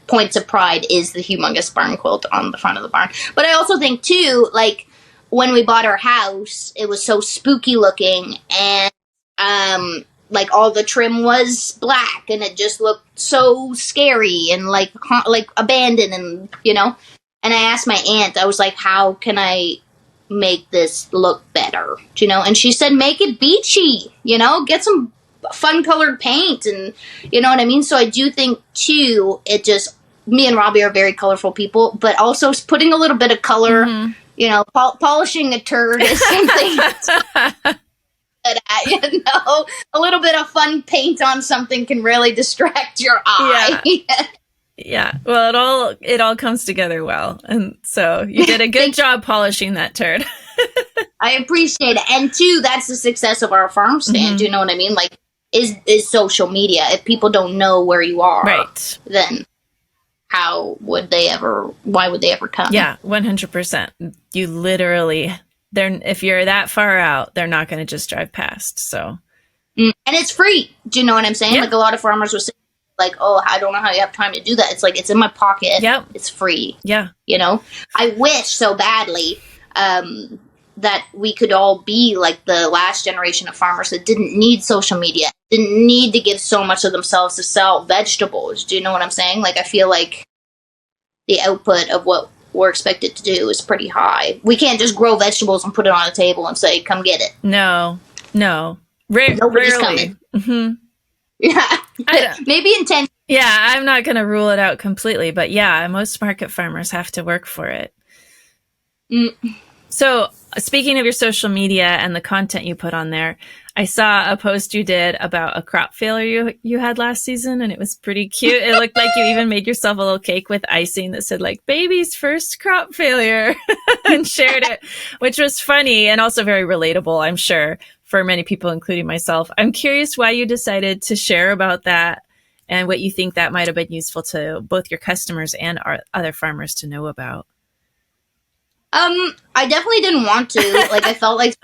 points of pride is the humongous barn quilt on the front of the barn. But I also think, too, like, when we bought our house, it was so spooky looking, and, like, all the trim was black, and it just looked so scary and, like abandoned, and, And I asked my aunt, I was like, how can I make this look better? And she said, make it beachy, get some fun-colored paint, and, you know what I mean? So I do think, too, me and Robbie are very colorful people, but also putting a little bit of color, polishing a turd is something... a little bit of fun paint on something can really distract your eye. Yeah. Well, it all comes together well, and so you did a good job polishing that turd. I appreciate it, and too, that's the success of our farm stand. You know what I mean? Like, is social media. If people don't know where you are, right, then why would they ever come? Yeah, 100%. You literally. If you're that far out, they're not going to just drive past. So, and it's free. Do you know what I'm saying? Yeah. Like, a lot of farmers will say, like, "Oh, I don't know how you have time to do that." It's like, it's in my pocket. Yep. It's free. Yeah. I wish so badly that we could all be like the last generation of farmers that didn't need social media, didn't need to give so much of themselves to sell vegetables. Do you know what I'm saying? Like, I feel like the output of what we're expected to do is pretty high. We can't just grow vegetables and put it on a table and say, come get it. No. Nobody's rarely. coming. Mm-hmm. Yeah. Maybe intentionally Yeah, I'm not going to rule it out completely, but yeah, most market farmers have to work for it. Mm. So, speaking of your social media and the content you put on there, I saw a post you did about a crop failure you had last season, and it was pretty cute. It looked like you even made yourself a little cake with icing that said like "baby's first crop failure" and shared it, which was funny and also very relatable, I'm sure, for many people, including myself. I'm curious why you decided to share about that and what you think that might have been useful to both your customers and our other farmers to know about. I definitely didn't want to. Like, I felt like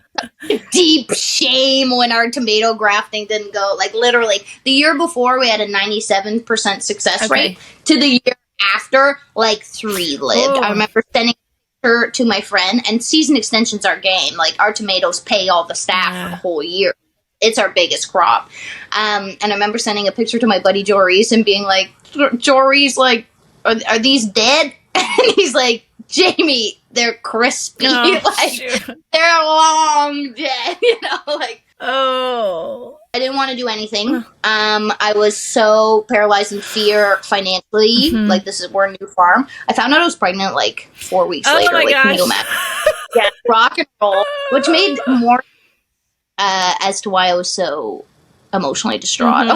deep shame when our tomato grafting didn't go. Like, literally, the year before we had a 97% success rate. To the year after, like 3 lived. I remember sending her to my friend, and season extension's our game. Like, our tomatoes pay all the staff for the whole year. It's our biggest crop. And I remember sending a picture to my buddy Joris and being like, Joris, like, are these dead? And he's like, Jaymie, they're crispy. They're long dead, like. Oh. I didn't want to do anything. I was so paralyzed in fear financially. Like, we're a new farm. I found out I was pregnant like 4 weeks later. My gosh. Can you imagine? Yeah, rock and roll, which made more as to why I was so emotionally distraught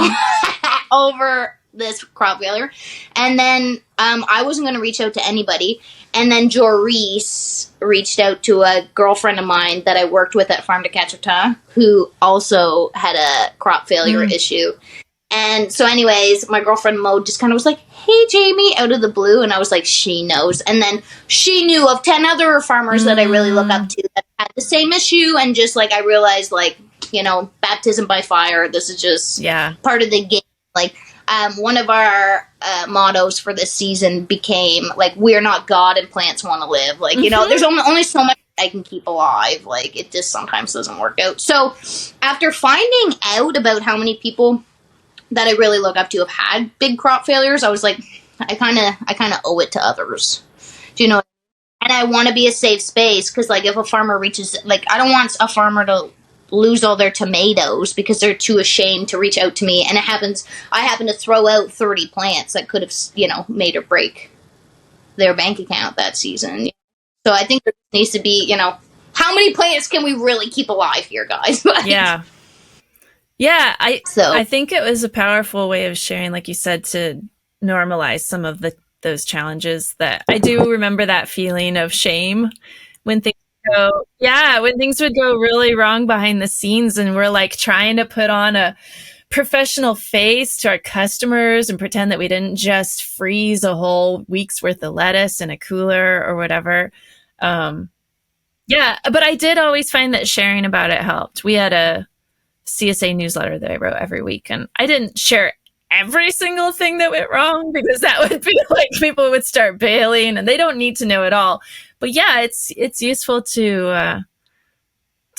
over this crop failure. And then I wasn't going to reach out to anybody. And then Joris reached out to a girlfriend of mine that I worked with at Farm to Catchota, who also had a crop failure issue. And so anyways, my girlfriend Mo just kind of was like, hey, Jaymie, out of the blue. And I was like, she knows. And then she knew of 10 other farmers that I really look up to that had the same issue. And just like, I realized, like, baptism by fire. This is just part of the game. Like, one of our mottos for this season became, like, we're not God and plants want to live. Like, there's only so much I can keep alive. Like, it just sometimes doesn't work out. So after finding out about how many people that I really look up to have had big crop failures, I was like, I kind of owe it to others. Do you know? And I want to be a safe space because, like, if a farmer reaches, like, I don't want a farmer to lose all their tomatoes because they're too ashamed to reach out to me. And I happen to throw out 30 plants that could have, made or break their bank account that season. So I think there needs to be, how many plants can we really keep alive here, guys? Yeah. Yeah. I think it was a powerful way of sharing, like you said, to normalize some of those challenges. That I do remember that feeling of shame when things would go really wrong behind the scenes, and we're like trying to put on a professional face to our customers and pretend that we didn't just freeze a whole week's worth of lettuce in a cooler or whatever. But I did always find that sharing about it helped. We had a CSA newsletter that I wrote every week, and I didn't share every single thing that went wrong because that would be like people would start bailing, and they don't need to know it all. But yeah, it's useful to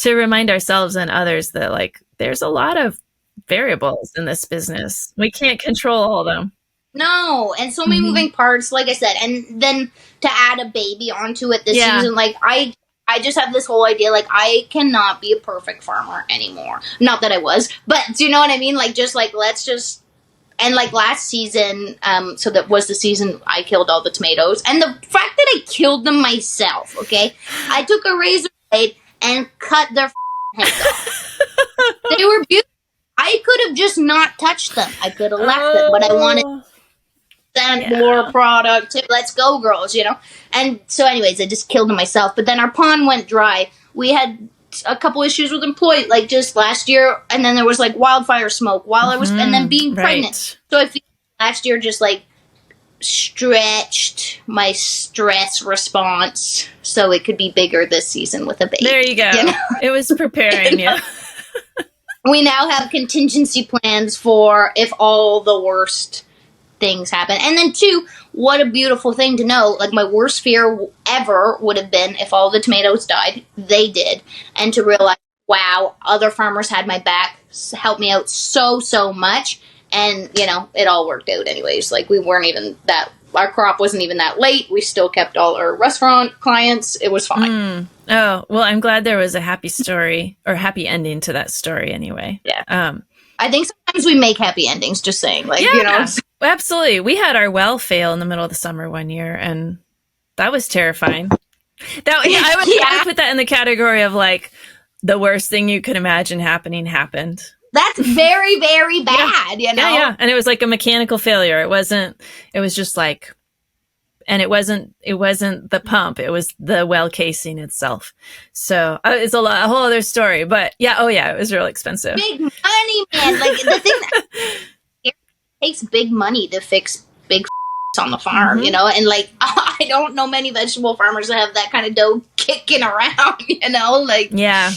remind ourselves and others that, like, there's a lot of variables in this business. We can't control all of them. No, and so many moving parts, like I said, and then to add a baby onto it this season, like I just have this whole idea, like, I cannot be a perfect farmer anymore. Not that I was, but do you know what I mean? Like, just like, let's just. And, like, last season, so that was the season I killed all the tomatoes. And the fact that I killed them myself, okay? I took a razor blade and cut their heads off. They were beautiful. I could have just not touched them. I could have left them, but I wanted to send more product. Let's go, girls, And so, anyways, I just killed them myself. But then our pond went dry. We had a couple issues with employees, like, just last year, and then there was, like, wildfire smoke while I was, and then being pregnant. So I feel last year just, like, stretched my stress response so it could be bigger this season with a baby. There you go. It was preparing you. We now have contingency plans for if all the worst things happen. And then, two, what a beautiful thing to know. Like, my worst fear ever would have been if all the tomatoes died. They did. And to realize, wow, other farmers had my back, helped me out so much. And, it all worked out anyways. Like, we weren't even our crop wasn't even that late. We still kept all our restaurant clients. It was fine. Oh, well, I'm glad there was a happy story or happy ending to that story anyway. Yeah. I think sometimes we make happy endings, just saying. Like, Absolutely. We had our well fail in the middle of the summer one year, and that was terrifying. I would put that in the category of like the worst thing you could imagine happened. That's very, very bad, you know? Yeah. And it was like a mechanical failure. It was just like, and it wasn't the pump. It was the well casing itself. So it's a whole other story, but it was real expensive. Big money, man. Like the thing that it takes big money to fix big on the farm, you know? And like, I don't know many vegetable farmers that have that kind of dough kicking around, you know? Like, yeah.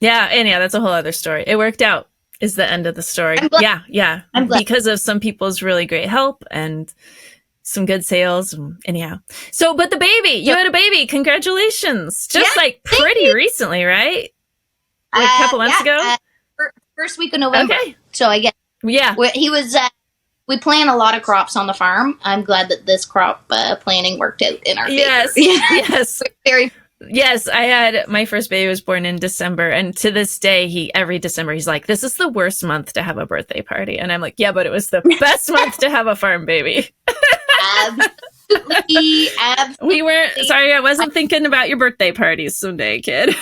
And that's a whole other story. It worked out is the end of the story. I'm glad. Because of some people's really great help and some good sales. Anyhow. So, but the baby, you had a baby. Congratulations. Just pretty recently, right? Like a couple months ago? First week of November. Okay. So I guess. Yeah. He was, we plant a lot of crops on the farm. I'm glad that this crop planning worked out in our favor. Yes. Yes, I had my first baby was born in December, and to this day, every December he's like, "This is the worst month to have a birthday party," and I'm like, "Yeah, but it was the best month to have a farm baby." Absolutely. We weren't. Sorry, I wasn't thinking about your birthday parties someday, kid.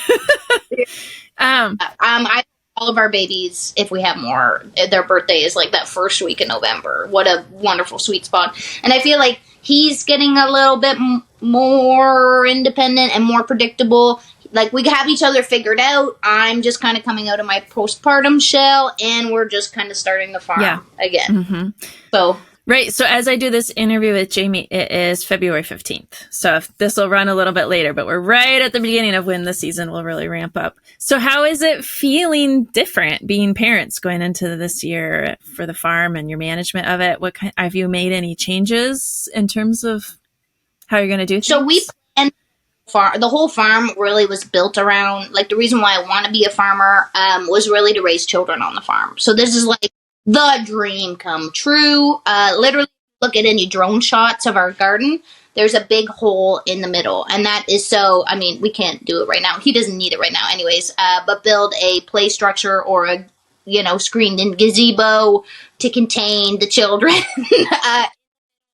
All of our babies, if we have more, their birthday is like that first week in November. What a wonderful sweet spot. And I feel like he's getting a little bit more independent and more predictable. Like, we have each other figured out. I'm just kind of coming out of my postpartum shell, and we're just kind of starting the farm again. Mm-hmm. So... Right. So as I do this interview with Jaymie, it is February 15th. So this will run a little bit later, but we're right at the beginning of when the season will really ramp up. So how is it feeling different being parents going into this year for the farm and your management of it? Have you made any changes in terms of how you're going to do things? So we planned the whole farm really was built around, like, the reason why I want to be a farmer was really to raise children on the farm. So this is like the dream come true. Literally, look at any drone shots of our garden. There's a big hole in the middle. And that is so, I mean, we can't do it right now. He doesn't need it right now anyways. But build a play structure or a, screened-in gazebo to contain the children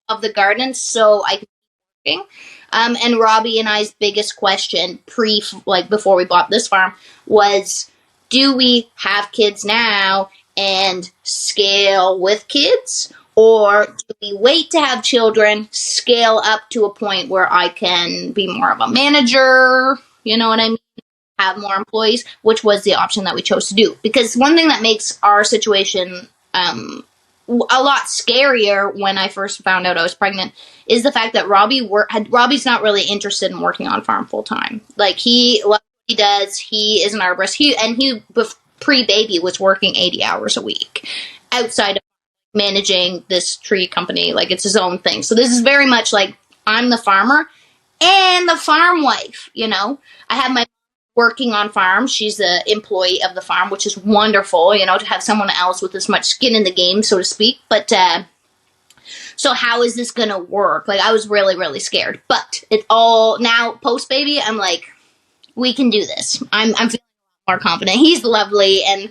of the garden so I can be working. And Robbie and I's biggest question before we bought this farm was, do we have kids now and scale with kids, or do we wait to have children, scale up to a point where I can be more of a manager, you know what I mean, have more employees, which was the option that we chose to do. Because one thing that makes our situation a lot scarier when I first found out I was pregnant is the fact that Robbie's not really interested in working on farm full time. Like, he does, he is an arborist, he pre-baby was working 80 hours a week outside of managing this tree company. Like, it's his own thing. So this is very much like, I'm the farmer and the farm wife, I have my working on farm. She's the employee of the farm, which is wonderful, to have someone else with as much skin in the game, so to speak. But so how is this going to work? Like, I was really, really scared. But it's all now post-baby, I'm like, we can do this. I'm feeling more confident. He's lovely and,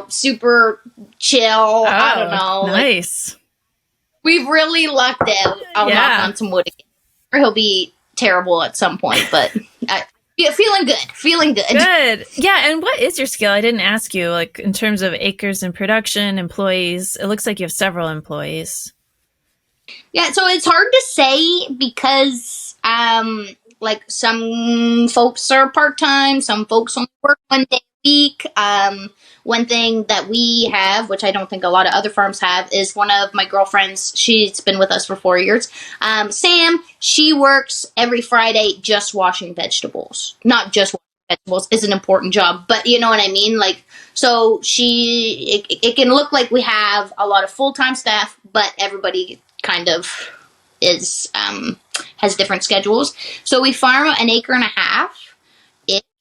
super chill. Oh, I don't know. Nice. We've really lucked out. I'll knock on some wood again. Or he'll be terrible at some point, but feeling good. Good. Yeah. And what is your skill? I didn't ask you, like, in terms of acres and production, employees. It looks like you have several employees. Yeah. So it's hard to say because, like, some folks are part-time, some folks only work 1 day a week. One thing that we have, which I don't think a lot of other farms have, is one of my girlfriends. She's been with us for 4 years. Sam, she works every Friday just washing vegetables. Not just washing vegetables is an important job, but you know what I mean? Like, so it can look like we have a lot of full-time staff, but everybody kind of has different schedules. So we farm 1.5 acres,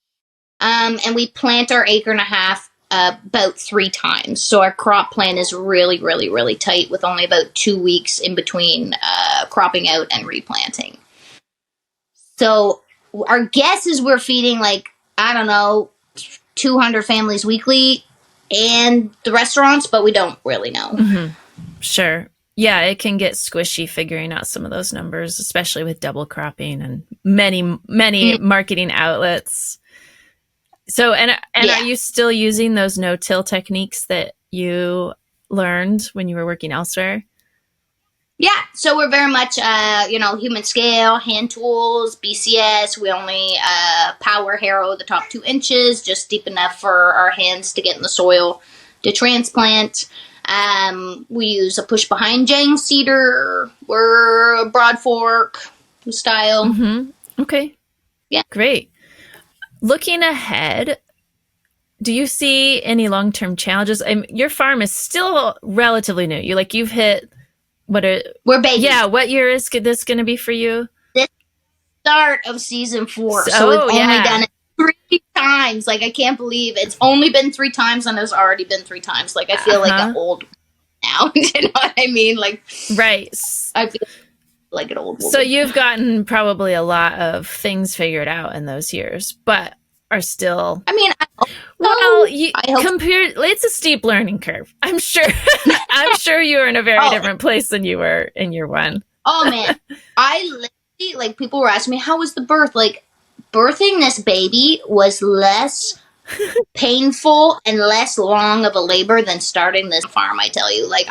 and we plant our 1.5 acres about 3 times. So our crop plan is really, really, really tight with only about 2 weeks in between cropping out and replanting. So our guess is we're feeding 200 families weekly and the restaurants, but we don't really know. Mm-hmm. Sure. Yeah, it can get squishy figuring out some of those numbers, especially with double cropping and many marketing outlets. So, and are you still using those no-till techniques that you learned when you were working elsewhere? Yeah, so we're very much, human scale, hand tools, BCS. We only power harrow the top 2 inches, just deep enough for our hands to get in the soil to transplant. We use a push-behind jang seeder. We're a broad fork style. Mm-hmm. Okay. Yeah. Great. Looking ahead, do you see any long-term challenges? Your farm is still relatively new. You've hit... We're babies. Yeah, what year is this going to be for you? This start of season 4. So we've only done it 3 times. Like, I can't believe it's only been 3 times and it's already been 3 times. Like, I feel like an old now. You know what I mean? Like, right. I feel like an old woman. So you've gotten probably a lot of things figured out in those years, but are still... I mean, it's a steep learning curve. I'm sure. I'm sure you were in a very different place than you were in year 1. Oh man, I literally, like, people were asking me, how was the birth? Like, birthing this baby was less painful and less long of a labor than starting this farm, I tell you. Like,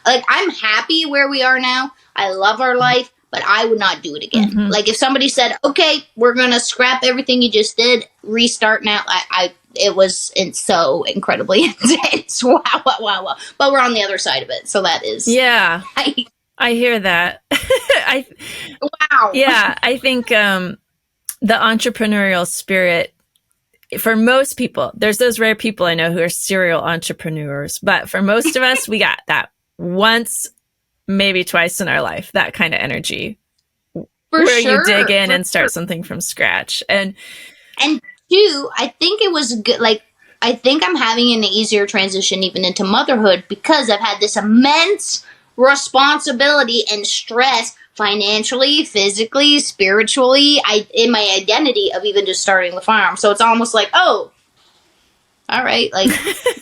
I'm happy where we are now. I love our life, but I would not do it again. Mm-hmm. Like, if somebody said, okay, we're going to scrap everything you just did, restart now, it's so incredibly intense. Wow. But we're on the other side of it. So that is. Yeah. I hear that. Wow. Yeah. I think the entrepreneurial spirit, for most people, there's those rare people I know who are serial entrepreneurs. But for most of us, we got that once, maybe twice in our life, that kind of energy. Where you dig in and start something from scratch. And 2, I think it was good. Like, I think I'm having an easier transition even into motherhood because I've had this immense responsibility and stress financially, physically, spiritually, in my identity of even just starting the farm. So it's almost like, oh, all right, like,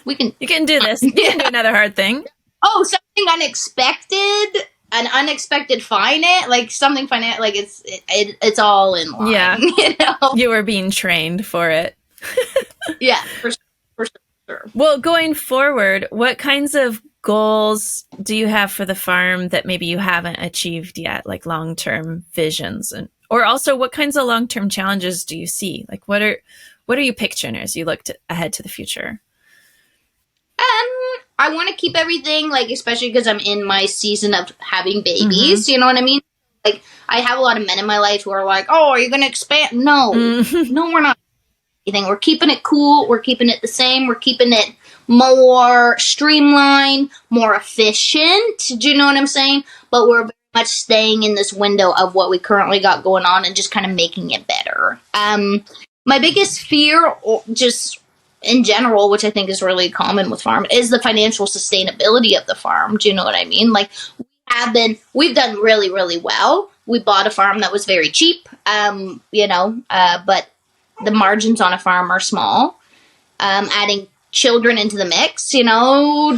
we can... You can do this. You can do another hard thing. Oh, something unexpected, an unexpected finance, like something finance, like it's all in line. Yeah, you know? You were being trained for it. Yeah, for sure. Well, going forward, what kinds of goals do you have for the farm that maybe you haven't achieved yet, like long-term visions, or also what kinds of long-term challenges do you see? Like, what are you picturing as you look ahead to the future? I want to keep everything, like, especially because I'm in my season of having babies, you know what I mean? Like, I have a lot of men in my life who are like, oh, are you going to expand? No, no, we're not. We're keeping it cool. We're keeping it the same. We're keeping it more streamlined, more efficient. Do you know what I'm saying? But we're very much staying in this window of what we currently got going on and just kind of making it better. My biggest fear, just in general, which I think is really common with farm, is the financial sustainability of the farm. Do you know what I mean? Like, we've done really, really well. We bought a farm that was very cheap, but the margins on a farm are small. Adding children into the mix,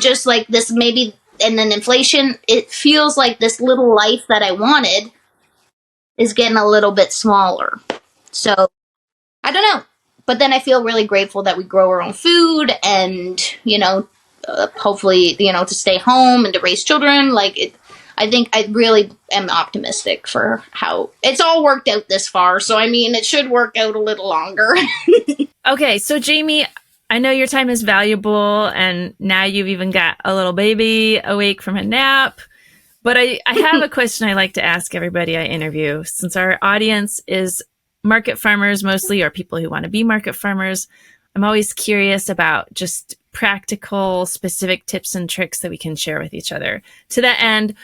just like this maybe, and then inflation, it feels like this little life that I wanted is getting a little bit smaller. So, I don't know. But then I feel really grateful that we grow our own food and, hopefully, to stay home and to raise children. I think I really am optimistic for how it's all worked out this far. So, I mean, it should work out a little longer. Okay. So, Jaymie, I know your time is valuable and now you've even got a little baby awake from a nap. But I have a question I like to ask everybody I interview, since our audience is market farmers mostly, or people who want to be market farmers. I'm always curious about just practical, specific tips and tricks that we can share with each other. To that end,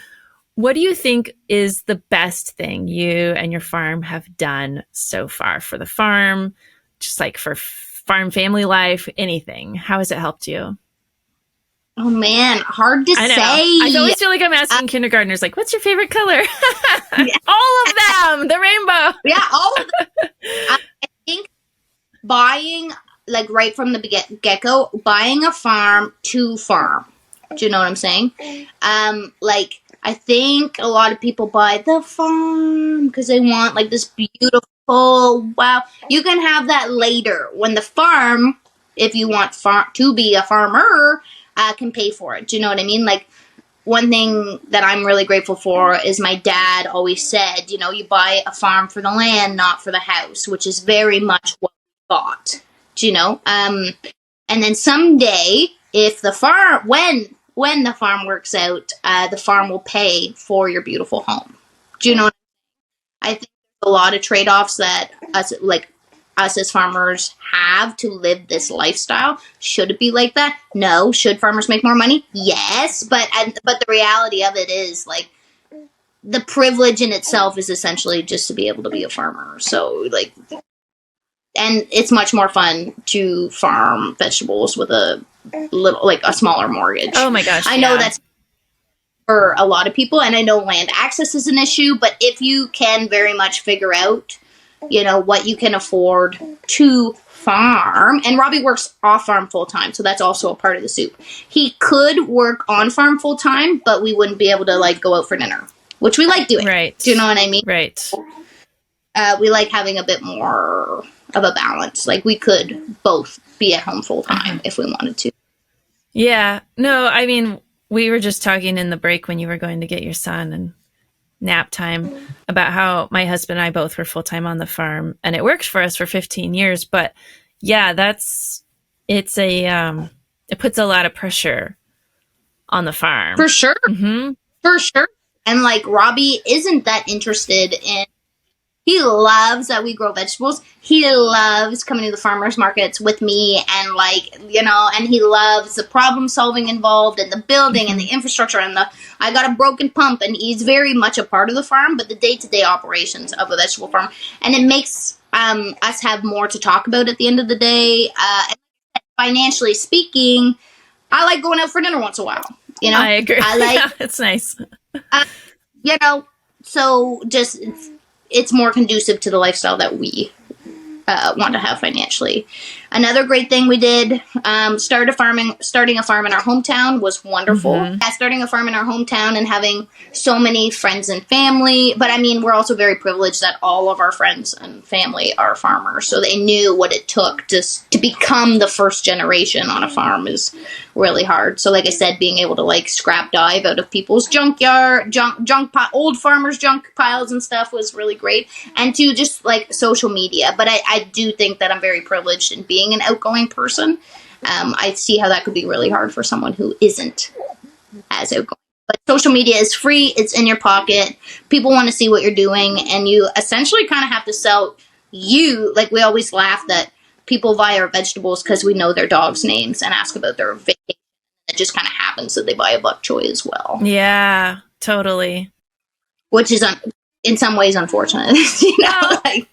what do you think is the best thing you and your farm have done so far for the farm, just like for farm family life, anything? How has it helped you? Oh man, hard to say. I always feel like I'm asking kindergartners, like, what's your favorite color? Yeah. All of them, the rainbow. Yeah, all of them. I think buying, like, right from the get-go, buying a farm to farm. Do you know what I'm saying? I think a lot of people buy the farm because they want like this beautiful, wow. You can have that later when the farm, if you want to be a farmer, can pay for it. Do you know what I mean? Like, one thing that I'm really grateful for is my dad always said, you know, you buy a farm for the land, not for the house, which is very much what we bought. Do you know? And then someday, if the farm, when the farm works out, the farm will pay for your beautiful home. Do you know what I mean? I think there's a lot of trade-offs that us as farmers have to live this lifestyle. Should it be like that? No. Should farmers make more money? Yes. But the reality of it is, like, the privilege in itself is essentially just to be able to be a farmer. So, like, and it's much more fun to farm vegetables with a little, like, a smaller mortgage. Oh my gosh. I know that's for a lot of people, and I know land access is an issue, but if you can very much figure out, you know, what you can afford to farm, and Robbie works off farm full time, so that's also a part of the soup. He could work on farm full time, but we wouldn't be able to, like, go out for dinner, which we like doing. Right. Do you know what I mean? Right. We like having a bit more of a balance. Like, we could both be at home full time if we wanted to. Yeah. No, I mean, we were just talking in the break when you were going to get your son and nap time about how my husband and I both were full-time on the farm, and it worked for us for 15 years. But yeah, it puts a lot of pressure on the farm. For sure. Mm-hmm. For sure. And, like, Robbie isn't that interested in, he loves that we grow vegetables. He loves coming to the farmers markets with me, and, like, you know, and he loves the problem solving involved and the building and the infrastructure and I got a broken pump, and he's very much a part of the farm, but the day-to-day operations of a vegetable farm. And it makes us have more to talk about at the end of the day. Financially speaking, I like going out for dinner once in a while. You know, I agree. I like, yeah, it's nice. you know, so just, it's more conducive to the lifestyle that we want to have financially. Another great thing we did, starting a farm in our hometown was wonderful. Mm-hmm. Yeah, starting a farm in our hometown and having so many friends and family. But I mean, we're also very privileged that all of our friends and family are farmers. So they knew what it took just to become the first generation on a farm is really hard. So like I said, being able to, like, scrap dive out of people's old farmers' junk piles and stuff was really great. And to just, like, social media. But I do think that I'm very privileged in being an outgoing person. I see how that could be really hard for someone who isn't as outgoing. But social media is free. It's in your pocket. People want to see what you're doing. And you essentially kind of have to sell you. Like, we always laugh that people buy our vegetables because we know their dogs' names and ask about their vacation. It just kind of happens that they buy a bok choy as well. Yeah, totally. Which is, in some ways, unfortunate. You know, like...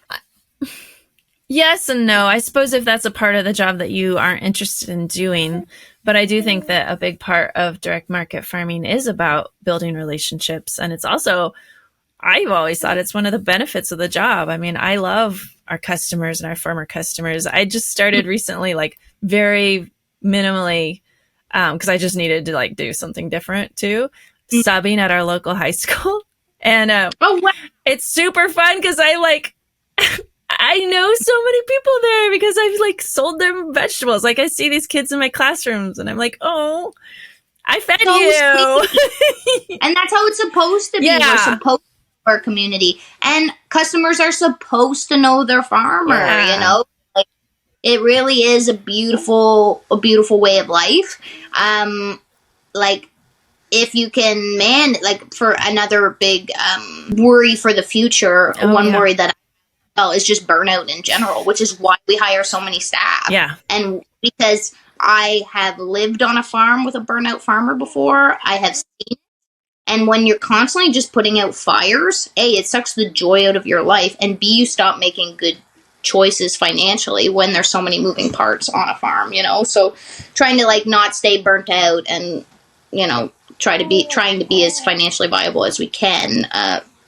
Yes and no. I suppose if that's a part of the job that you aren't interested in doing, but I do think that a big part of direct market farming is about building relationships. And it's also, I've always thought it's one of the benefits of the job. I mean, I love our customers and our farmer customers. I just started recently, like, very minimally, because I just needed to, like, do something different too, subbing at our local high school. And wow. It's super fun because I know so many people there because I've, like, sold them vegetables. Like, I see these kids in my classrooms and I'm like, oh, I fed you. And that's how it's supposed to be. Yeah. We're supposed to be our community. And customers are supposed to know their farmer, you know? Like, it really is a beautiful way of life. Like, if you can, like, for another big worry for the future, worry that is just burnout in general, which is why we hire so many staff. Yeah. And because I have lived on a farm with a burnout farmer before, I have seen it. And when you're constantly just putting out fires, A, it sucks the joy out of your life, and B, you stop making good choices financially when there's so many moving parts on a farm, you know? So trying to, like, not stay burnt out and, you know, trying to be as financially viable as we can,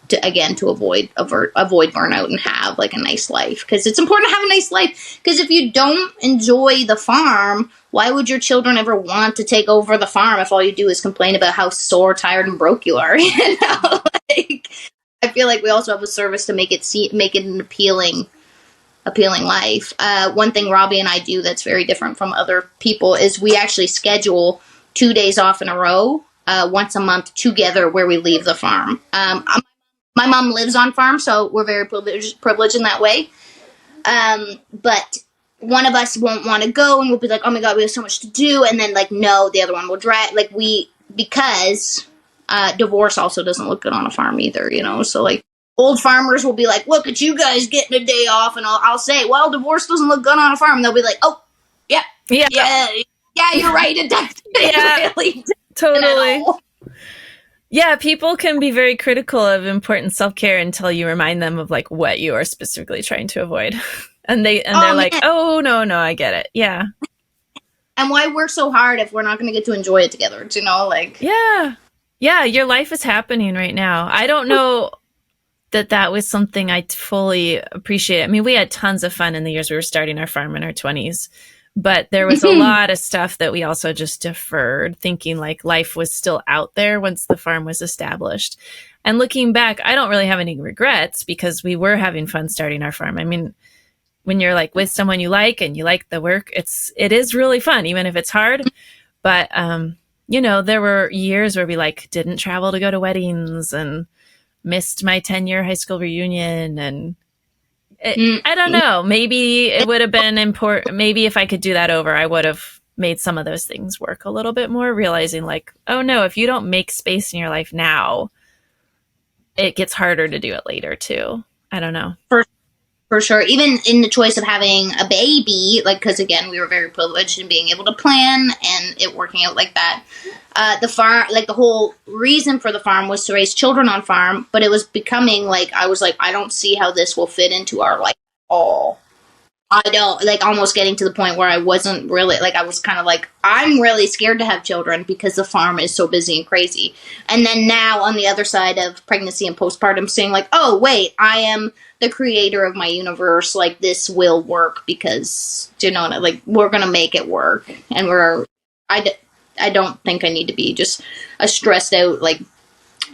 to avoid burnout and have like a nice life, because it's important to have a nice life, because if you don't enjoy the farm, why would your children ever want to take over the farm if all you do is complain about how sore, tired, and broke you are? Like, I feel like we also have a service to make it an appealing life. One thing Robbie and I do that's very different from other people is we actually schedule 2 days off in a row, once a month together, where we leave the farm. My mom lives on farm, so we're very privileged in that way. But one of us won't want to go, and we'll be like, oh my God, we have so much to do. And then, like, no, the other one will drag. Like, because divorce also doesn't look good on a farm either, you know? So, like, old farmers will be like, look at you guys getting a day off. And I'll say, well, divorce doesn't look good on a farm. And they'll be like, oh, yeah, you're right. It doesn't. Yeah, really totally. Yeah, people can be very critical of important self-care until you remind them of like what you are specifically trying to avoid. And they're like, oh, no, I get it. Yeah. And why work so hard if we're not going to get to enjoy it together, you know? Like, yeah, your life is happening right now. I don't know that was something I fully appreciate. I mean, we had tons of fun in the years we were starting our farm in our 20s. But there was a lot of stuff that we also just deferred, thinking like life was still out there once the farm was established. And looking back, I don't really have any regrets, because we were having fun starting our farm. I mean, when you're like with someone you like and you like the work, it is really fun, even if it's hard. But, you know, there were years where we like didn't travel to go to weddings and missed my 10-year high school reunion, and I don't know. Maybe it would have been important. Maybe if I could do that over, I would have made some of those things work a little bit more, realizing like, oh no, if you don't make space in your life now, it gets harder to do it later too. I don't know. For sure. Even in the choice of having a baby, like, because again, we were very privileged in being able to plan and it working out like that. The farm, like the whole reason for the farm was to raise children on farm, but it was becoming like, I was like, I don't see how this will fit into our life at all. I don't, like, almost getting to the point where I wasn't really, like, I was kind of like, I'm really scared to have children because the farm is so busy and crazy. And then now on the other side of pregnancy and postpartum, saying like, oh, wait, I am the creator of my universe. Like, this will work because, you know, like, we're going to make it work. And I don't think I need to be just a stressed out, like,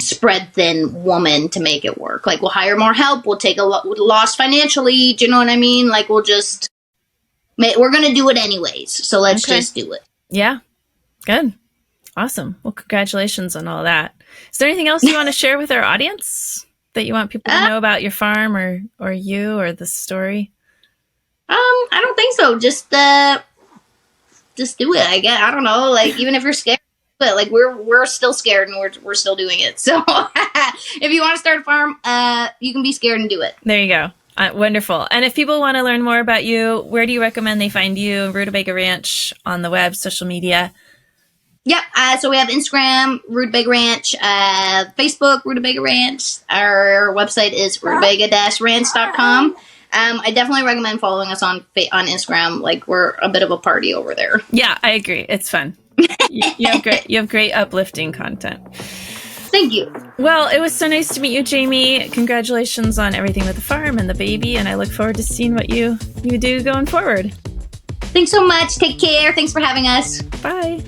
spread thin woman to make it work. Like, we'll hire more help. We'll take a loss financially. Do you know what I mean? Like, we're going to do it anyways. So let's just do it. Yeah. Good. Awesome. Well, congratulations on all that. Is there anything else you want to share with our audience that you want people to know about your farm or you or the story? I don't think so. Just do it. I guess. I don't know. Like, even if you're scared, but like we're still scared and we're still doing it. So if you want to start a farm, you can be scared and do it. There you go. Wonderful. And if people want to learn more about you, where do you recommend they find you? Rutabaga Ranch on the web, social media? Yep. So we have Instagram, Rutabaga Ranch, Facebook, Rutabaga Ranch. Our website is rutabaga-ranch.com. I definitely recommend following us on Instagram. Like, we're a bit of a party over there. Yeah, I agree. It's fun. You have great uplifting content. Thank you. Well, it was so nice to meet you, Jaymie. Congratulations on everything with the farm and the baby, and I look forward to seeing what you do going forward. Thanks so much. Take care. Thanks for having us. Bye.